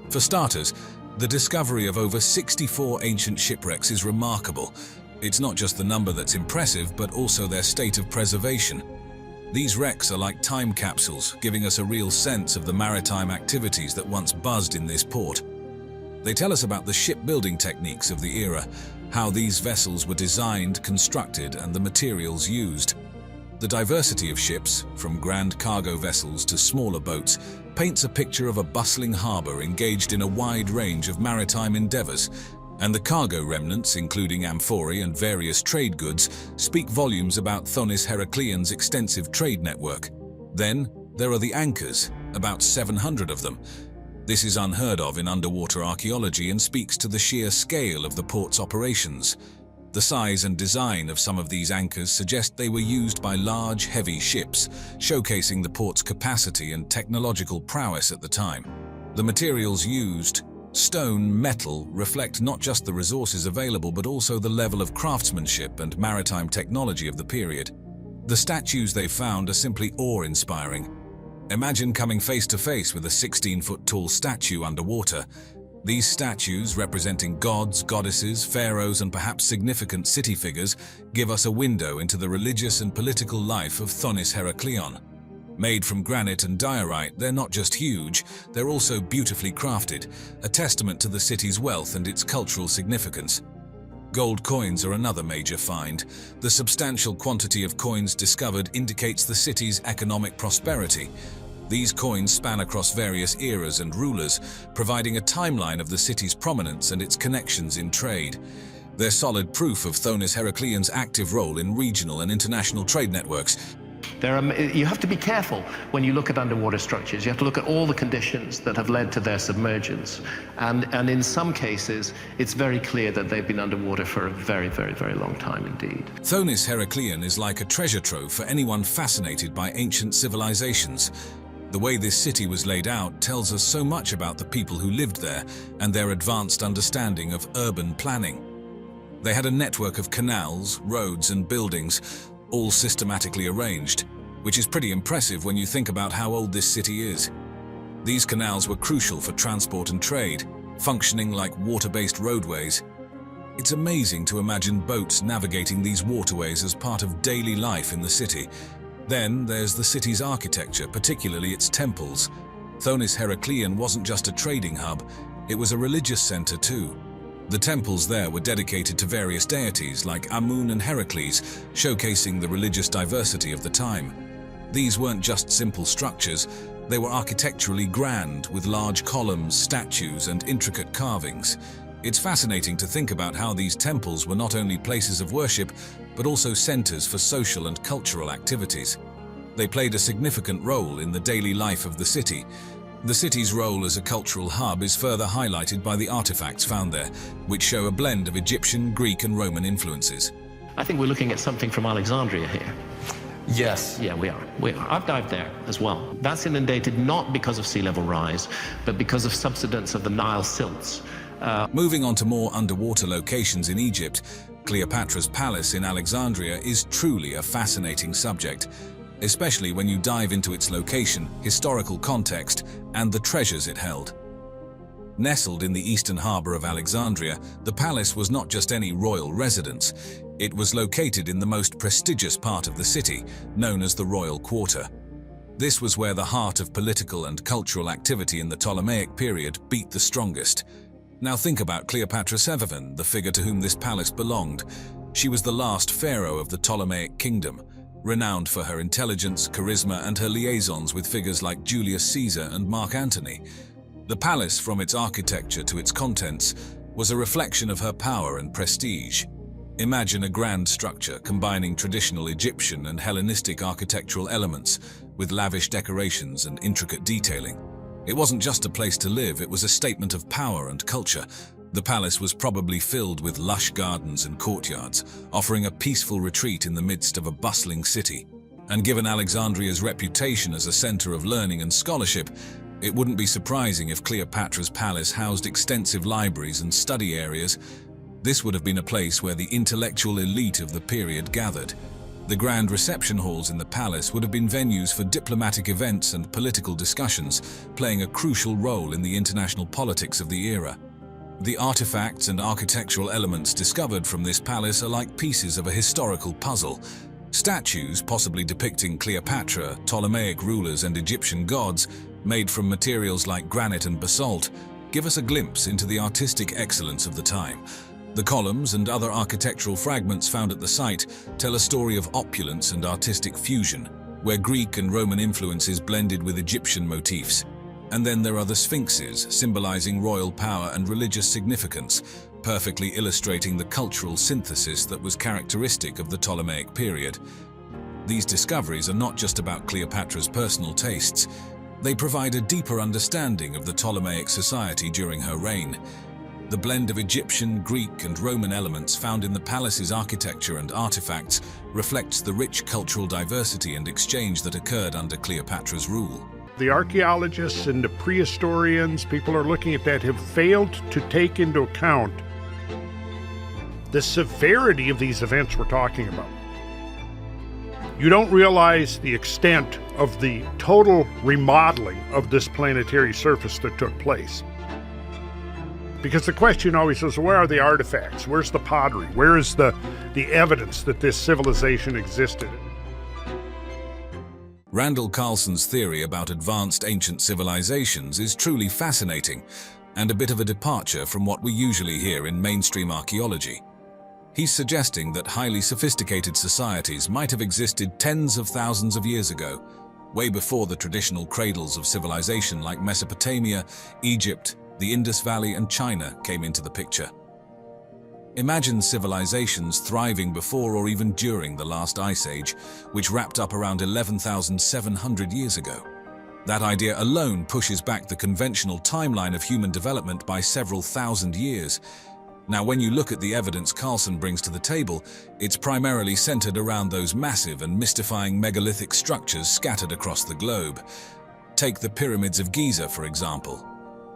S2: For starters, the discovery of over 64 ancient shipwrecks is remarkable. It's not just the number that's impressive, but also their state of preservation. These wrecks are like time capsules, giving us a real sense of the maritime activities that once buzzed in this port. They tell us about the shipbuilding techniques of the era, how these vessels were designed, constructed, and the materials used. The diversity of ships, from grand cargo vessels to smaller boats, paints a picture of a bustling harbor engaged in a wide range of maritime endeavors, and the cargo remnants, including amphorae and various trade goods, speak volumes about Thonis Heracleon's extensive trade network. Then, there are the anchors, about 700 of them. This is unheard of in underwater archaeology and speaks to the sheer scale of the port's operations. The size and design of some of these anchors suggest they were used by large, heavy ships, showcasing the port's capacity and technological prowess at the time. The materials used, stone, metal, reflect not just the resources available but also the level of craftsmanship and maritime technology of the period. The statues they found are simply awe-inspiring. Imagine coming face to face with a 16-foot-tall statue underwater. These statues, representing gods, goddesses, pharaohs, and perhaps significant city figures, give us a window into the religious and political life of Thonis Heracleon. Made from granite and diorite, they're not just huge, they're also beautifully crafted, a testament to the city's wealth and its cultural significance. Gold coins are another major find. The substantial quantity of coins discovered indicates the city's economic prosperity. These coins span across various eras and rulers, providing a timeline of the city's prominence and its connections in trade. They're solid proof of Thonis Heracleon's active role in regional and international trade networks.
S9: You have to be careful when you look at underwater structures. You have to look at all the conditions that have led to their submergence. And in some cases, it's very clear that they've been underwater for a very, very, very long time indeed.
S2: Thonis Heracleon is like a treasure trove for anyone fascinated by ancient civilizations. The way this city was laid out tells us so much about the people who lived there and their advanced understanding of urban planning. They had a network of canals, roads, and buildings, all systematically arranged, which is pretty impressive when you think about how old this city is. These canals were crucial for transport and trade, functioning like water-based roadways. It's amazing to imagine boats navigating these waterways as part of daily life in the city. Then there's the city's architecture, particularly its temples. Thonis Heracleon wasn't just a trading hub, it was a religious center too. The temples there were dedicated to various deities like Amun and Heracles, showcasing the religious diversity of the time. These weren't just simple structures, they were architecturally grand, with large columns, statues, and intricate carvings. It's fascinating to think about how these temples were not only places of worship, but also centers for social and cultural activities. They played a significant role in the daily life of the city. The city's role as a cultural hub is further highlighted by the artifacts found there, which show a blend of Egyptian, Greek, and Roman influences.
S9: I think we're looking at something from Alexandria here.
S10: Yes.
S9: Yeah, we are. I've dived there as well. That's inundated not because of sea level rise, but because of subsidence of the Nile silts.
S2: Moving on to more underwater locations in Egypt, Cleopatra's palace in Alexandria is truly a fascinating subject, especially when you dive into its location, historical context, and the treasures it held. Nestled in the eastern harbor of Alexandria, the palace was not just any royal residence. It was located in the most prestigious part of the city, known as the Royal Quarter. This was where the heart of political and cultural activity in the Ptolemaic period beat the strongest. Now think about Cleopatra Severine, the figure to whom this palace belonged. She was the last pharaoh of the Ptolemaic kingdom, renowned for her intelligence, charisma, and her liaisons with figures like Julius Caesar and Mark Antony. The palace, from its architecture to its contents, was a reflection of her power and prestige. Imagine a grand structure combining traditional Egyptian and Hellenistic architectural elements with lavish decorations and intricate detailing. It wasn't just a place to live, it was a statement of power and culture. The palace was probably filled with lush gardens and courtyards, offering a peaceful retreat in the midst of a bustling city. And given Alexandria's reputation as a center of learning and scholarship, it wouldn't be surprising if Cleopatra's palace housed extensive libraries and study areas. This would have been a place where the intellectual elite of the period gathered. The grand reception halls in the palace would have been venues for diplomatic events and political discussions, playing a crucial role in the international politics of the era. The artifacts and architectural elements discovered from this palace are like pieces of a historical puzzle. Statues, possibly depicting Cleopatra, Ptolemaic rulers and Egyptian gods, made from materials like granite and basalt, give us a glimpse into the artistic excellence of the time. The columns and other architectural fragments found at the site tell a story of opulence and artistic fusion, where Greek and Roman influences blended with Egyptian motifs. And then there are the sphinxes, symbolizing royal power and religious significance, perfectly illustrating the cultural synthesis that was characteristic of the Ptolemaic period. These discoveries are not just about Cleopatra's personal tastes. They provide a deeper understanding of the Ptolemaic society during her reign. The blend of Egyptian, Greek, and Roman elements found in the palace's architecture and artifacts reflects the rich cultural diversity and exchange that occurred under Cleopatra's rule.
S1: The archaeologists and the prehistorians, people are looking at that, have failed to take into account the severity of these events we're talking about. You don't realize the extent of the total remodeling of this planetary surface that took place. Because the question always is, where are the artifacts? Where's the pottery? Where is the evidence that this civilization existed?
S2: Randall Carlson's theory about advanced ancient civilizations is truly fascinating and a bit of a departure from what we usually hear in mainstream archaeology. He's suggesting that highly sophisticated societies might have existed tens of thousands of years ago, way before the traditional cradles of civilization like Mesopotamia, Egypt, the Indus Valley, and China came into the picture. Imagine civilizations thriving before or even during the last ice age, which wrapped up around 11,700 years ago. That idea alone pushes back the conventional timeline of human development by several thousand years. Now, when you look at the evidence Carlson brings to the table, it's primarily centered around those massive and mystifying megalithic structures scattered across the globe. Take the pyramids of Giza, for example.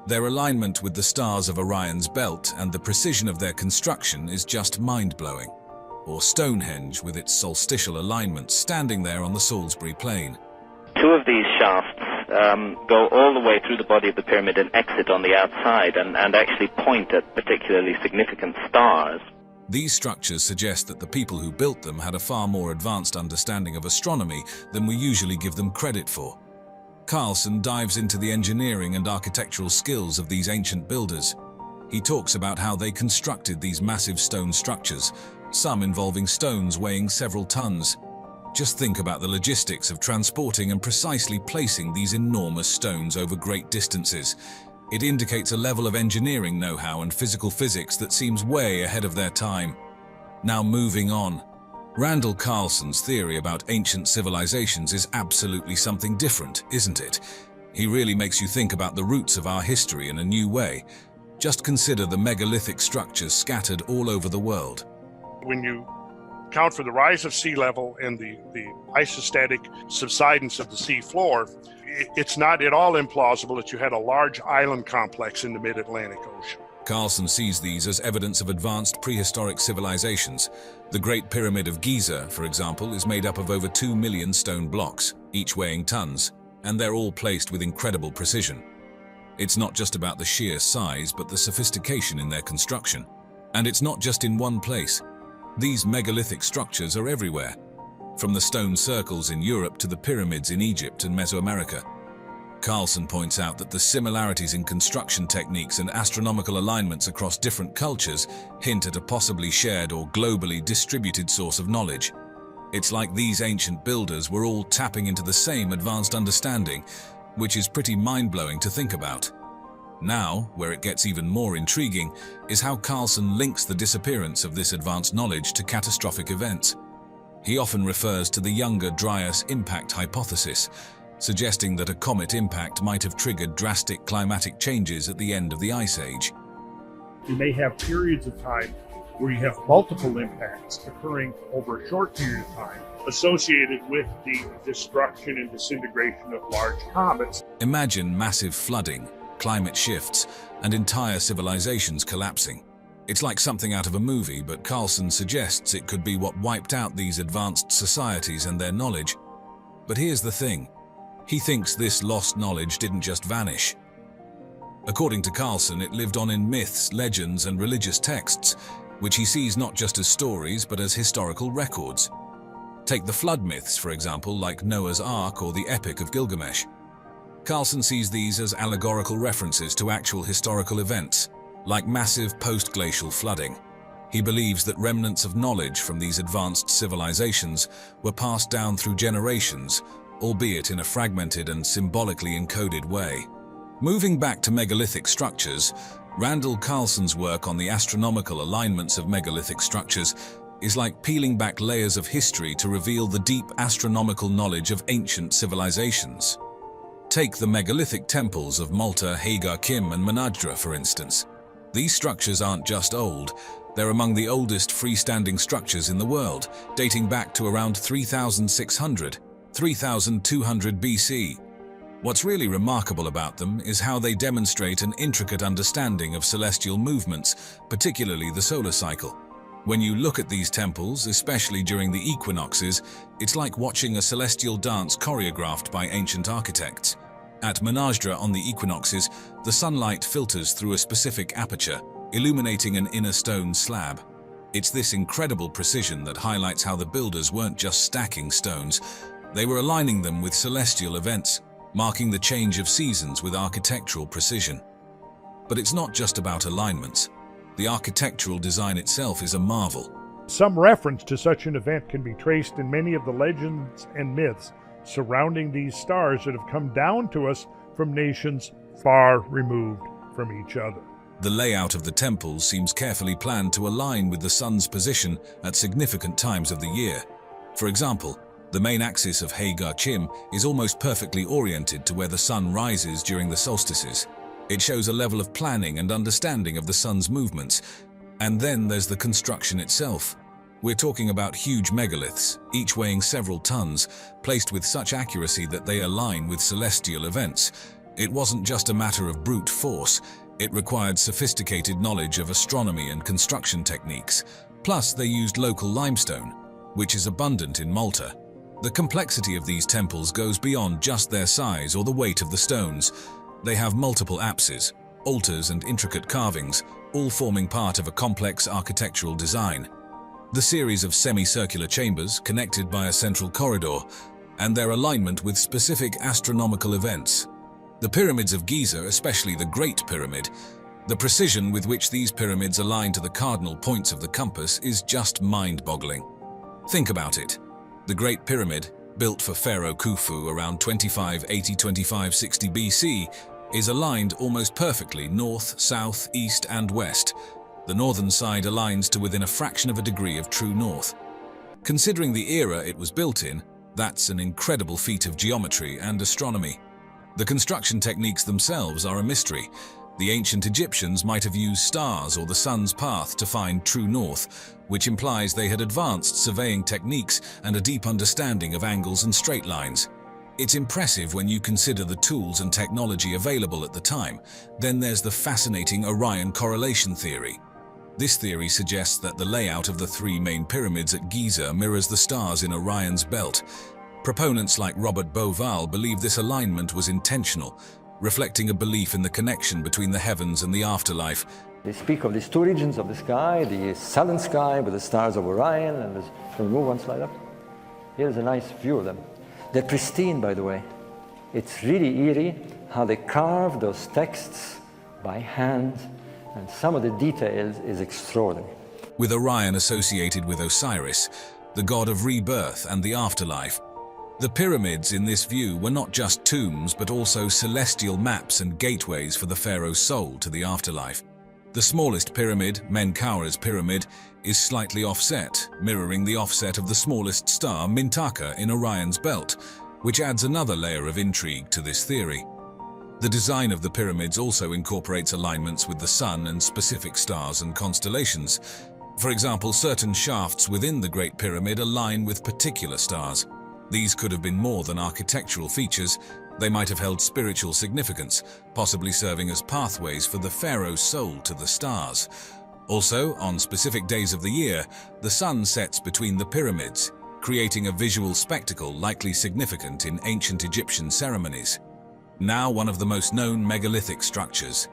S2: Their alignment with the stars of Orion's belt and the precision of their construction is just mind-blowing. Or Stonehenge with its solstitial alignment standing there on the Salisbury Plain.
S7: Two of these shafts go all the way through the body of the pyramid and exit on the outside and actually point at particularly significant stars.
S2: These structures suggest that the people who built them had a far more advanced understanding of astronomy than we usually give them credit for. Carlson dives into the engineering and architectural skills of these ancient builders. He talks about how they constructed these massive stone structures, some involving stones weighing several tons. Just think about the logistics of transporting and precisely placing these enormous stones over great distances. It indicates a level of engineering know-how and physical physics that seems way ahead of their time. Now moving on. Randall Carlson's theory about ancient civilizations is absolutely something different, isn't it? He really makes you think about the roots of our history in a new way. Just consider the megalithic structures scattered all over the world.
S1: When you account for the rise of sea level and the isostatic subsidence of the sea floor, it's not at all implausible that you had a large island complex in the mid-Atlantic Ocean.
S2: Carlson sees these as evidence of advanced prehistoric civilizations. The Great Pyramid of Giza, for example, is made up of over 2 million stone blocks, each weighing tons, and they're all placed with incredible precision. It's not just about the sheer size, but the sophistication in their construction. And it's not just in one place. These megalithic structures are everywhere, from the stone circles in Europe to the pyramids in Egypt and Mesoamerica. Carlson points out that the similarities in construction techniques and astronomical alignments across different cultures hint at a possibly shared or globally distributed source of knowledge. It's like these ancient builders were all tapping into the same advanced understanding, which is pretty mind-blowing to think about. Now, where it gets even more intriguing, is how Carlson links the disappearance of this advanced knowledge to catastrophic events. He often refers to the Younger Dryas impact hypothesis, suggesting that a comet impact might have triggered drastic climatic changes at the end of the Ice Age.
S1: You may have periods of time where you have multiple impacts occurring over a short period of time associated with the destruction and disintegration of large comets.
S2: Imagine massive flooding, climate shifts, and entire civilizations collapsing. It's like something out of a movie, but Carlson suggests it could be what wiped out these advanced societies and their knowledge. But here's the thing. He thinks this lost knowledge didn't just vanish. According to Carlson, it lived on in myths, legends, and religious texts, which he sees not just as stories but as historical records. Take the flood myths, for example, like Noah's Ark or the Epic of Gilgamesh. Carlson sees these as allegorical references to actual historical events, like massive post-glacial flooding. He believes that remnants of knowledge from these advanced civilizations were passed down through generations, albeit in a fragmented and symbolically encoded way. Moving back to megalithic structures, Randall Carlson's work on the astronomical alignments of megalithic structures is like peeling back layers of history to reveal the deep astronomical knowledge of ancient civilizations. Take the megalithic temples of Malta, Hagar Kim, and Menajdra, for instance. These structures aren't just old, they're among the oldest freestanding structures in the world, dating back to around 3,600, 3,200 BC. What's really remarkable about them is how they demonstrate an intricate understanding of celestial movements, particularly the solar cycle. When you look at these temples, especially during the equinoxes, it's like watching a celestial dance choreographed by ancient architects. At Menajdra on the equinoxes, the sunlight filters through a specific aperture, illuminating an inner stone slab. It's this incredible precision that highlights how the builders weren't just stacking stones, they were aligning them with celestial events, marking the change of seasons with architectural precision. But it's not just about alignments. The architectural design itself is a marvel.
S1: Some reference to such an event can be traced in many of the legends and myths surrounding these stars that have come down to us from nations far removed from each other.
S2: The layout of the temples seems carefully planned to align with the sun's position at significant times of the year. For example, the main axis of Hagar Chim is almost perfectly oriented to where the sun rises during the solstices. It shows a level of planning and understanding of the sun's movements. And then there's the construction itself. We're talking about huge megaliths, each weighing several tons, placed with such accuracy that they align with celestial events. It wasn't just a matter of brute force, it required sophisticated knowledge of astronomy and construction techniques. Plus, they used local limestone, which is abundant in Malta. The complexity of these temples goes beyond just their size or the weight of the stones. They have multiple apses, altars, and intricate carvings, all forming part of a complex architectural design. The series of semicircular chambers connected by a central corridor, and their alignment with specific astronomical events. The pyramids of Giza, especially the Great Pyramid, the precision with which these pyramids align to the cardinal points of the compass is just mind-boggling. Think about it. The Great Pyramid, built for Pharaoh Khufu around 2580–2560 BC, is aligned almost perfectly north, south, east, and west. The northern side aligns to within a fraction of a degree of true north. Considering the era it was built in, that's an incredible feat of geometry and astronomy. The construction techniques themselves are a mystery. The ancient Egyptians might have used stars or the sun's path to find true north, which implies they had advanced surveying techniques and a deep understanding of angles and straight lines. It's impressive when you consider the tools and technology available at the time. Then there's the fascinating Orion correlation theory. This theory suggests that the layout of the three main pyramids at Giza mirrors the stars in Orion's belt. Proponents like Robert Bauval believe this alignment was intentional, reflecting a belief in the connection between the heavens and the afterlife.
S10: They speak of these two regions of the sky, the southern sky with the stars of Orion, and can we move one slide up? Here's a nice view of them. They're pristine, by the way. It's really eerie how they carve those texts by hand, and some of the details is extraordinary.
S2: With Orion associated with Osiris, the god of rebirth and the afterlife, the pyramids in this view were not just tombs but also celestial maps and gateways for the pharaoh's soul to the afterlife. The smallest pyramid, Menkaura's pyramid, is slightly offset, mirroring the offset of the smallest star, Mintaka, in Orion's belt, which adds another layer of intrigue to this theory. The design of the pyramids also incorporates alignments with the sun and specific stars and constellations. For example, certain shafts within the Great Pyramid align with particular stars. These could have been more than architectural features. They might have held spiritual significance, possibly serving as pathways for the pharaoh's soul to the stars. Also, on specific days of the year, the sun sets between the pyramids, creating a visual spectacle likely significant in ancient Egyptian ceremonies. Now one of the most known megalithic structures.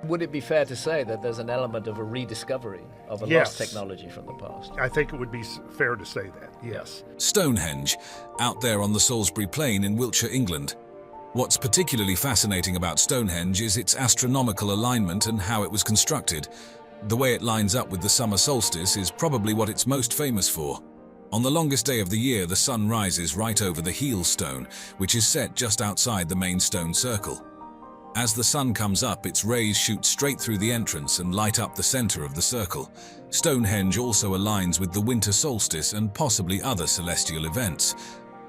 S3: Would it be fair to say that there's an element of a rediscovery of a
S1: Yes.
S3: lost technology from the past?
S1: I think it would be fair to say that, yes.
S2: Stonehenge, out there on the Salisbury Plain in Wiltshire, England. What's particularly fascinating about Stonehenge is its astronomical alignment and how it was constructed. The way it lines up with the summer solstice is probably what it's most famous for. On the longest day of the year, the sun rises right over the heel stone, which is set just outside the main stone circle. As the sun comes up, its rays shoot straight through the entrance and light up the center of the circle. Stonehenge also aligns with the winter solstice and possibly other celestial events.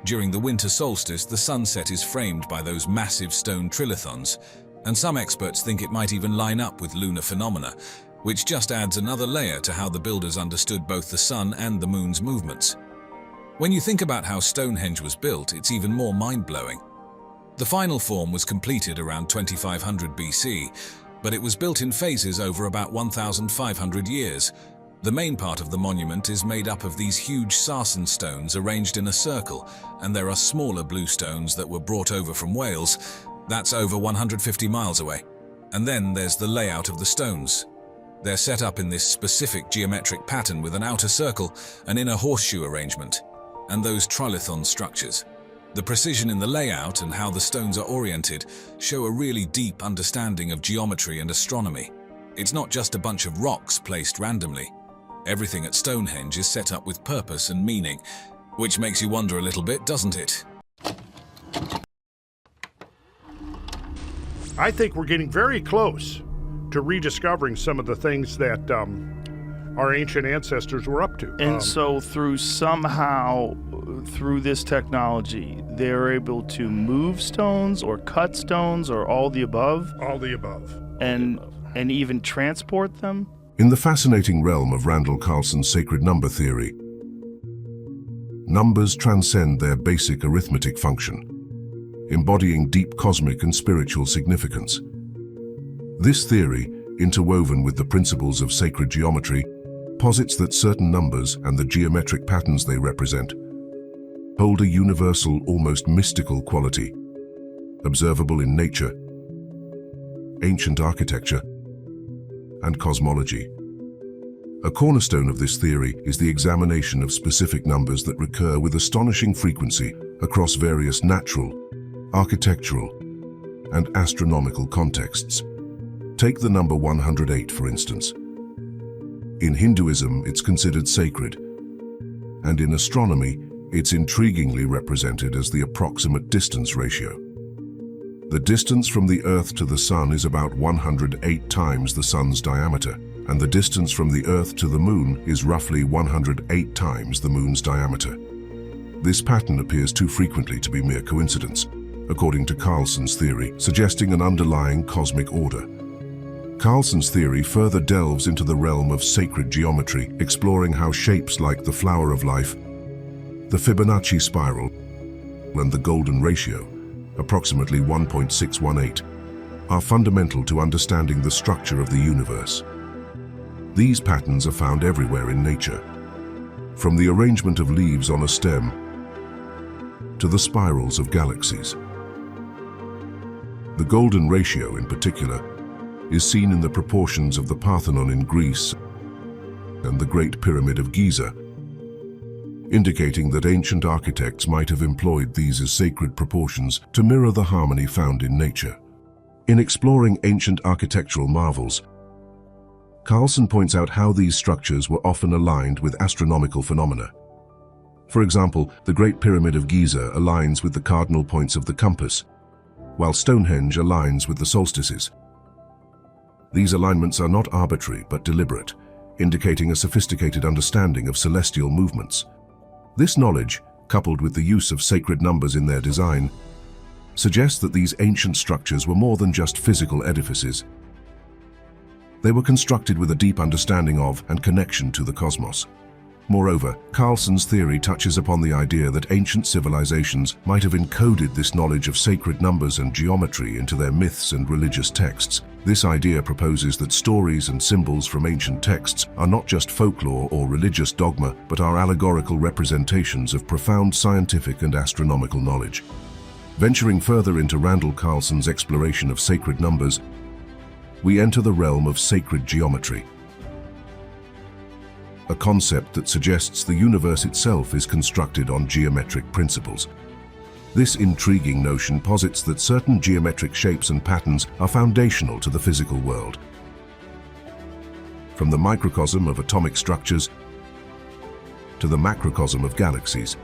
S2: During the winter solstice, the sunset is framed by those massive stone trilithons, and some experts think it might even line up with lunar phenomena, which just adds another layer to how the builders understood both the sun and the moon's movements. When you think about how Stonehenge was built, it's even more mind-blowing. The final form was completed around 2500 BC, but it was built in phases over about 1,500 years. The main part of the monument is made up of these huge sarsen stones arranged in a circle, and there are smaller blue stones that were brought over from Wales. That's over 150 miles away. And then there's the layout of the stones. They're set up in this specific geometric pattern with an outer circle, an inner horseshoe arrangement, and those trilithon structures. The precision in the layout and how the stones are oriented show a really deep understanding of geometry and astronomy. It's not just a bunch of rocks placed randomly. Everything at Stonehenge is set up with purpose and meaning, which makes you wonder a little bit, doesn't it?
S1: I think we're getting very close to rediscovering some of the things that our ancient ancestors were up to.
S11: And so through this technology, they're able to move stones or cut stones or all the above?
S1: All the above.
S11: And even transport them?
S12: In the fascinating realm of Randall Carlson's sacred number theory, numbers transcend their basic arithmetic function, embodying deep cosmic and spiritual significance. This theory, interwoven with the principles of sacred geometry, posits that certain numbers and the geometric patterns they represent hold a universal, almost mystical quality, observable in nature, ancient architecture, and cosmology. A cornerstone of this theory is the examination of specific numbers that recur with astonishing frequency across various natural, architectural, and astronomical contexts. Take the number 108, for instance. In Hinduism, it's considered sacred, and in astronomy, it's intriguingly represented as the approximate distance ratio. The distance from the Earth to the Sun is about 108 times the Sun's diameter, and the distance from the Earth to the Moon is roughly 108 times the Moon's diameter. This pattern appears too frequently to be mere coincidence, according to Carlson's theory, suggesting an underlying cosmic order. Carlson's theory further delves into the realm of sacred geometry, exploring how shapes like the flower of life, the Fibonacci spiral, and the golden ratio, approximately 1.618, are fundamental to understanding the structure of the universe. These patterns are found everywhere in nature, from the arrangement of leaves on a stem to the spirals of galaxies. The golden ratio, in particular, is seen in the proportions of the Parthenon in Greece and the Great Pyramid of Giza, indicating that ancient architects might have employed these as sacred proportions to mirror the harmony found in nature. In exploring ancient architectural marvels, Carlson points out how these structures were often aligned with astronomical phenomena. For example, the Great Pyramid of Giza aligns with the cardinal points of the compass, while Stonehenge aligns with the solstices. These alignments are not arbitrary but deliberate, indicating a sophisticated understanding of celestial movements. This knowledge, coupled with the use of sacred numbers in their design, suggests that these ancient structures were more than just physical edifices. They were constructed with a deep understanding of and connection to the cosmos. Moreover, Carlson's theory touches upon the idea that ancient civilizations might have encoded this knowledge of sacred numbers and geometry into their myths and religious texts. This idea proposes that stories and symbols from ancient texts are not just folklore or religious dogma, but are allegorical representations of profound scientific and astronomical knowledge. Venturing further into Randall Carlson's exploration of sacred numbers, we enter the realm of sacred geometry, a concept that suggests the universe itself is constructed on geometric principles. This intriguing notion posits that certain geometric shapes and patterns are foundational to the physical world. From the microcosm of atomic structures to the macrocosm of galaxies.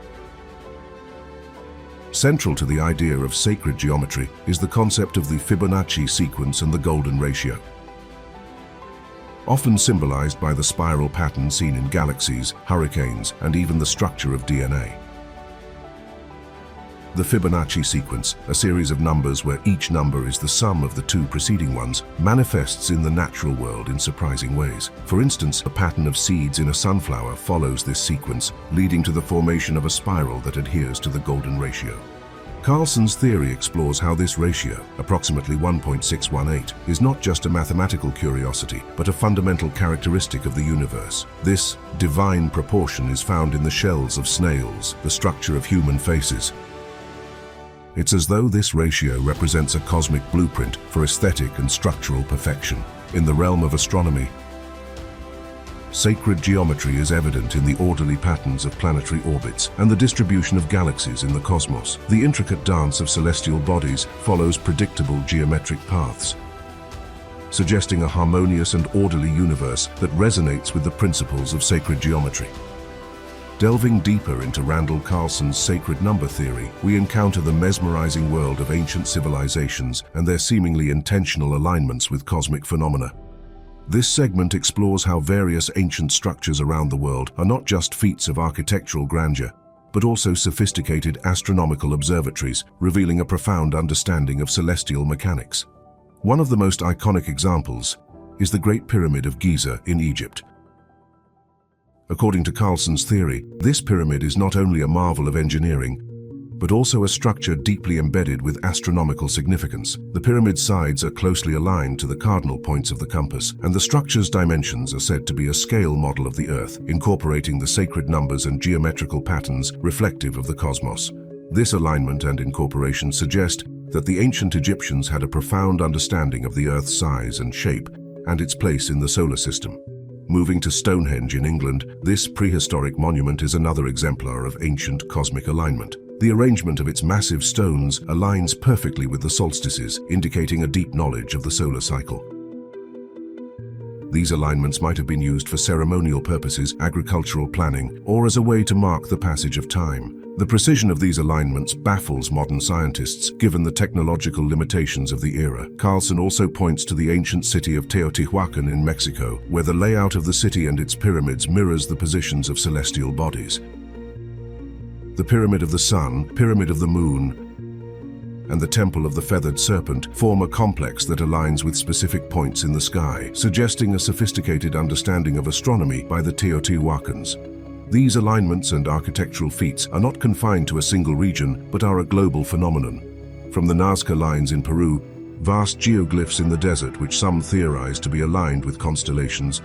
S12: Central to the idea of sacred geometry is the concept of the Fibonacci sequence and the golden ratio. Often symbolized by the spiral pattern seen in galaxies, hurricanes, and even the structure of DNA. The Fibonacci sequence, a series of numbers where each number is the sum of the two preceding ones, manifests in the natural world in surprising ways. For instance, a pattern of seeds in a sunflower follows this sequence, leading to the formation of a spiral that adheres to the golden ratio. Carlson's theory explores how this ratio, approximately 1.618, is not just a mathematical curiosity, but a fundamental characteristic of the universe. This divine proportion is found in the shells of snails, the structure of human faces. It's as though this ratio represents a cosmic blueprint for aesthetic and structural perfection. In the realm of astronomy, sacred geometry is evident in the orderly patterns of planetary orbits and the distribution of galaxies in the cosmos. The intricate dance of celestial bodies follows predictable geometric paths, suggesting a harmonious and orderly universe that resonates with the principles of sacred geometry. Delving deeper into Randall Carlson's sacred number theory, we encounter the mesmerizing world of ancient civilizations and their seemingly intentional alignments with cosmic phenomena. This segment explores how various ancient structures around the world are not just feats of architectural grandeur, but also sophisticated astronomical observatories, revealing a profound understanding of celestial mechanics. One of the most iconic examples is the Great Pyramid of Giza in Egypt. According to Carlson's theory, this pyramid is not only a marvel of engineering, but also a structure deeply embedded with astronomical significance. The pyramid's sides are closely aligned to the cardinal points of the compass, and the structure's dimensions are said to be a scale model of the Earth, incorporating the sacred numbers and geometrical patterns reflective of the cosmos. This alignment and incorporation suggest that the ancient Egyptians had a profound understanding of the Earth's size and shape and its place in the solar system. Moving to Stonehenge in England, this prehistoric monument is another exemplar of ancient cosmic alignment. The arrangement of its massive stones aligns perfectly with the solstices, indicating a deep knowledge of the solar cycle. These alignments might have been used for ceremonial purposes, agricultural planning, or as a way to mark the passage of time. The precision of these alignments baffles modern scientists, given the technological limitations of the era. Carlson also points to the ancient city of Teotihuacan in Mexico, where the layout of the city and its pyramids mirrors the positions of celestial bodies. The Pyramid of the Sun, Pyramid of the Moon, and the Temple of the Feathered Serpent form a complex that aligns with specific points in the sky, suggesting a sophisticated understanding of astronomy by the Teotihuacans. These alignments and architectural feats are not confined to a single region, but are a global phenomenon. From the Nazca lines in Peru, vast geoglyphs in the desert which some theorize to be aligned with constellations,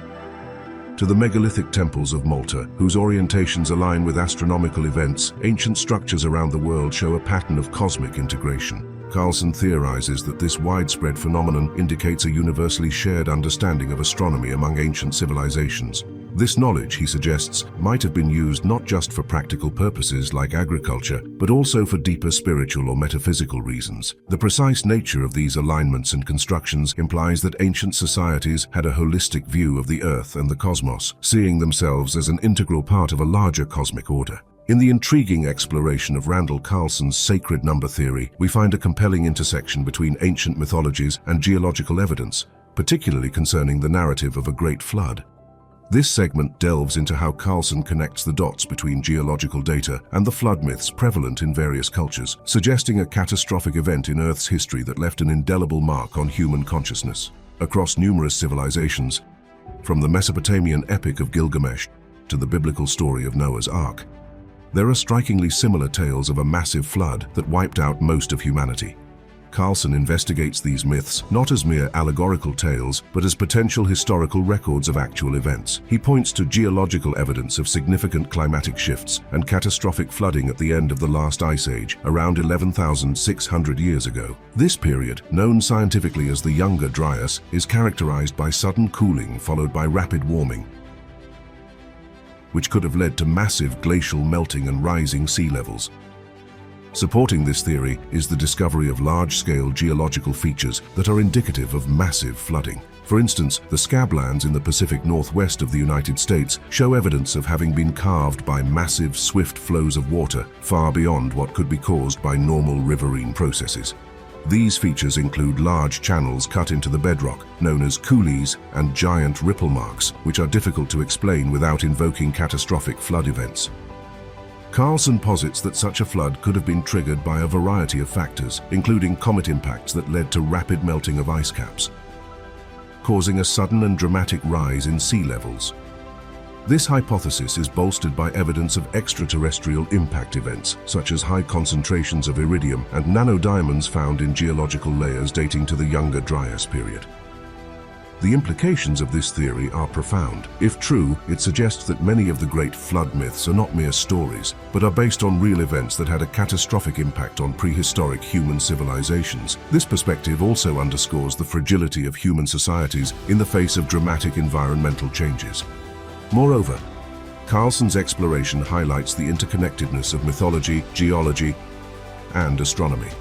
S12: to the megalithic temples of Malta, whose orientations align with astronomical events, ancient structures around the world show a pattern of cosmic integration. Carlson theorizes that this widespread phenomenon indicates a universally shared understanding of astronomy among ancient civilizations. This knowledge, he suggests, might have been used not just for practical purposes like agriculture, but also for deeper spiritual or metaphysical reasons. The precise nature of these alignments and constructions implies that ancient societies had a holistic view of the Earth and the cosmos, seeing themselves as an integral part of a larger cosmic order. In the intriguing exploration of Randall Carlson's sacred number theory, we find a compelling intersection between ancient mythologies and geological evidence, particularly concerning the narrative of a great flood. This segment delves into how Carlson connects the dots between geological data and the flood myths prevalent in various cultures, suggesting a catastrophic event in Earth's history that left an indelible mark on human consciousness. Across numerous civilizations, from the Mesopotamian epic of Gilgamesh to the biblical story of Noah's Ark, there are strikingly similar tales of a massive flood that wiped out most of humanity. Carlson investigates these myths not as mere allegorical tales, but as potential historical records of actual events. He points to geological evidence of significant climatic shifts and catastrophic flooding at the end of the last ice age, around 11,600 years ago. This period, known scientifically as the Younger Dryas, is characterized by sudden cooling followed by rapid warming, which could have led to massive glacial melting and rising sea levels. Supporting this theory is the discovery of large-scale geological features that are indicative of massive flooding. For instance, the scablands in the Pacific Northwest of the United States show evidence of having been carved by massive, swift flows of water far beyond what could be caused by normal riverine processes. These features include large channels cut into the bedrock, known as coulees, and giant ripple marks, which are difficult to explain without invoking catastrophic flood events. Carlson posits that such a flood could have been triggered by a variety of factors, including comet impacts that led to rapid melting of ice caps, causing a sudden and dramatic rise in sea levels. This hypothesis is bolstered by evidence of extraterrestrial impact events, such as high concentrations of iridium and nanodiamonds found in geological layers dating to the Younger Dryas period. The implications of this theory are profound. If true, it suggests that many of the great flood myths are not mere stories, but are based on real events that had a catastrophic impact on prehistoric human civilizations. This perspective also underscores the fragility of human societies in the face of dramatic environmental changes. Moreover, Carlson's exploration highlights the interconnectedness of mythology, geology, and astronomy.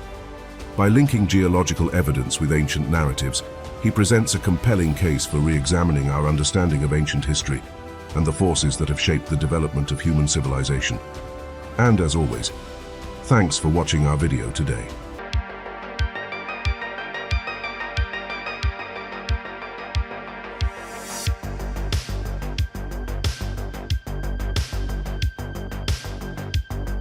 S12: By linking geological evidence with ancient narratives, he presents a compelling case for re-examining our understanding of ancient history and the forces that have shaped the development of human civilization. And as always, thanks for watching our video today.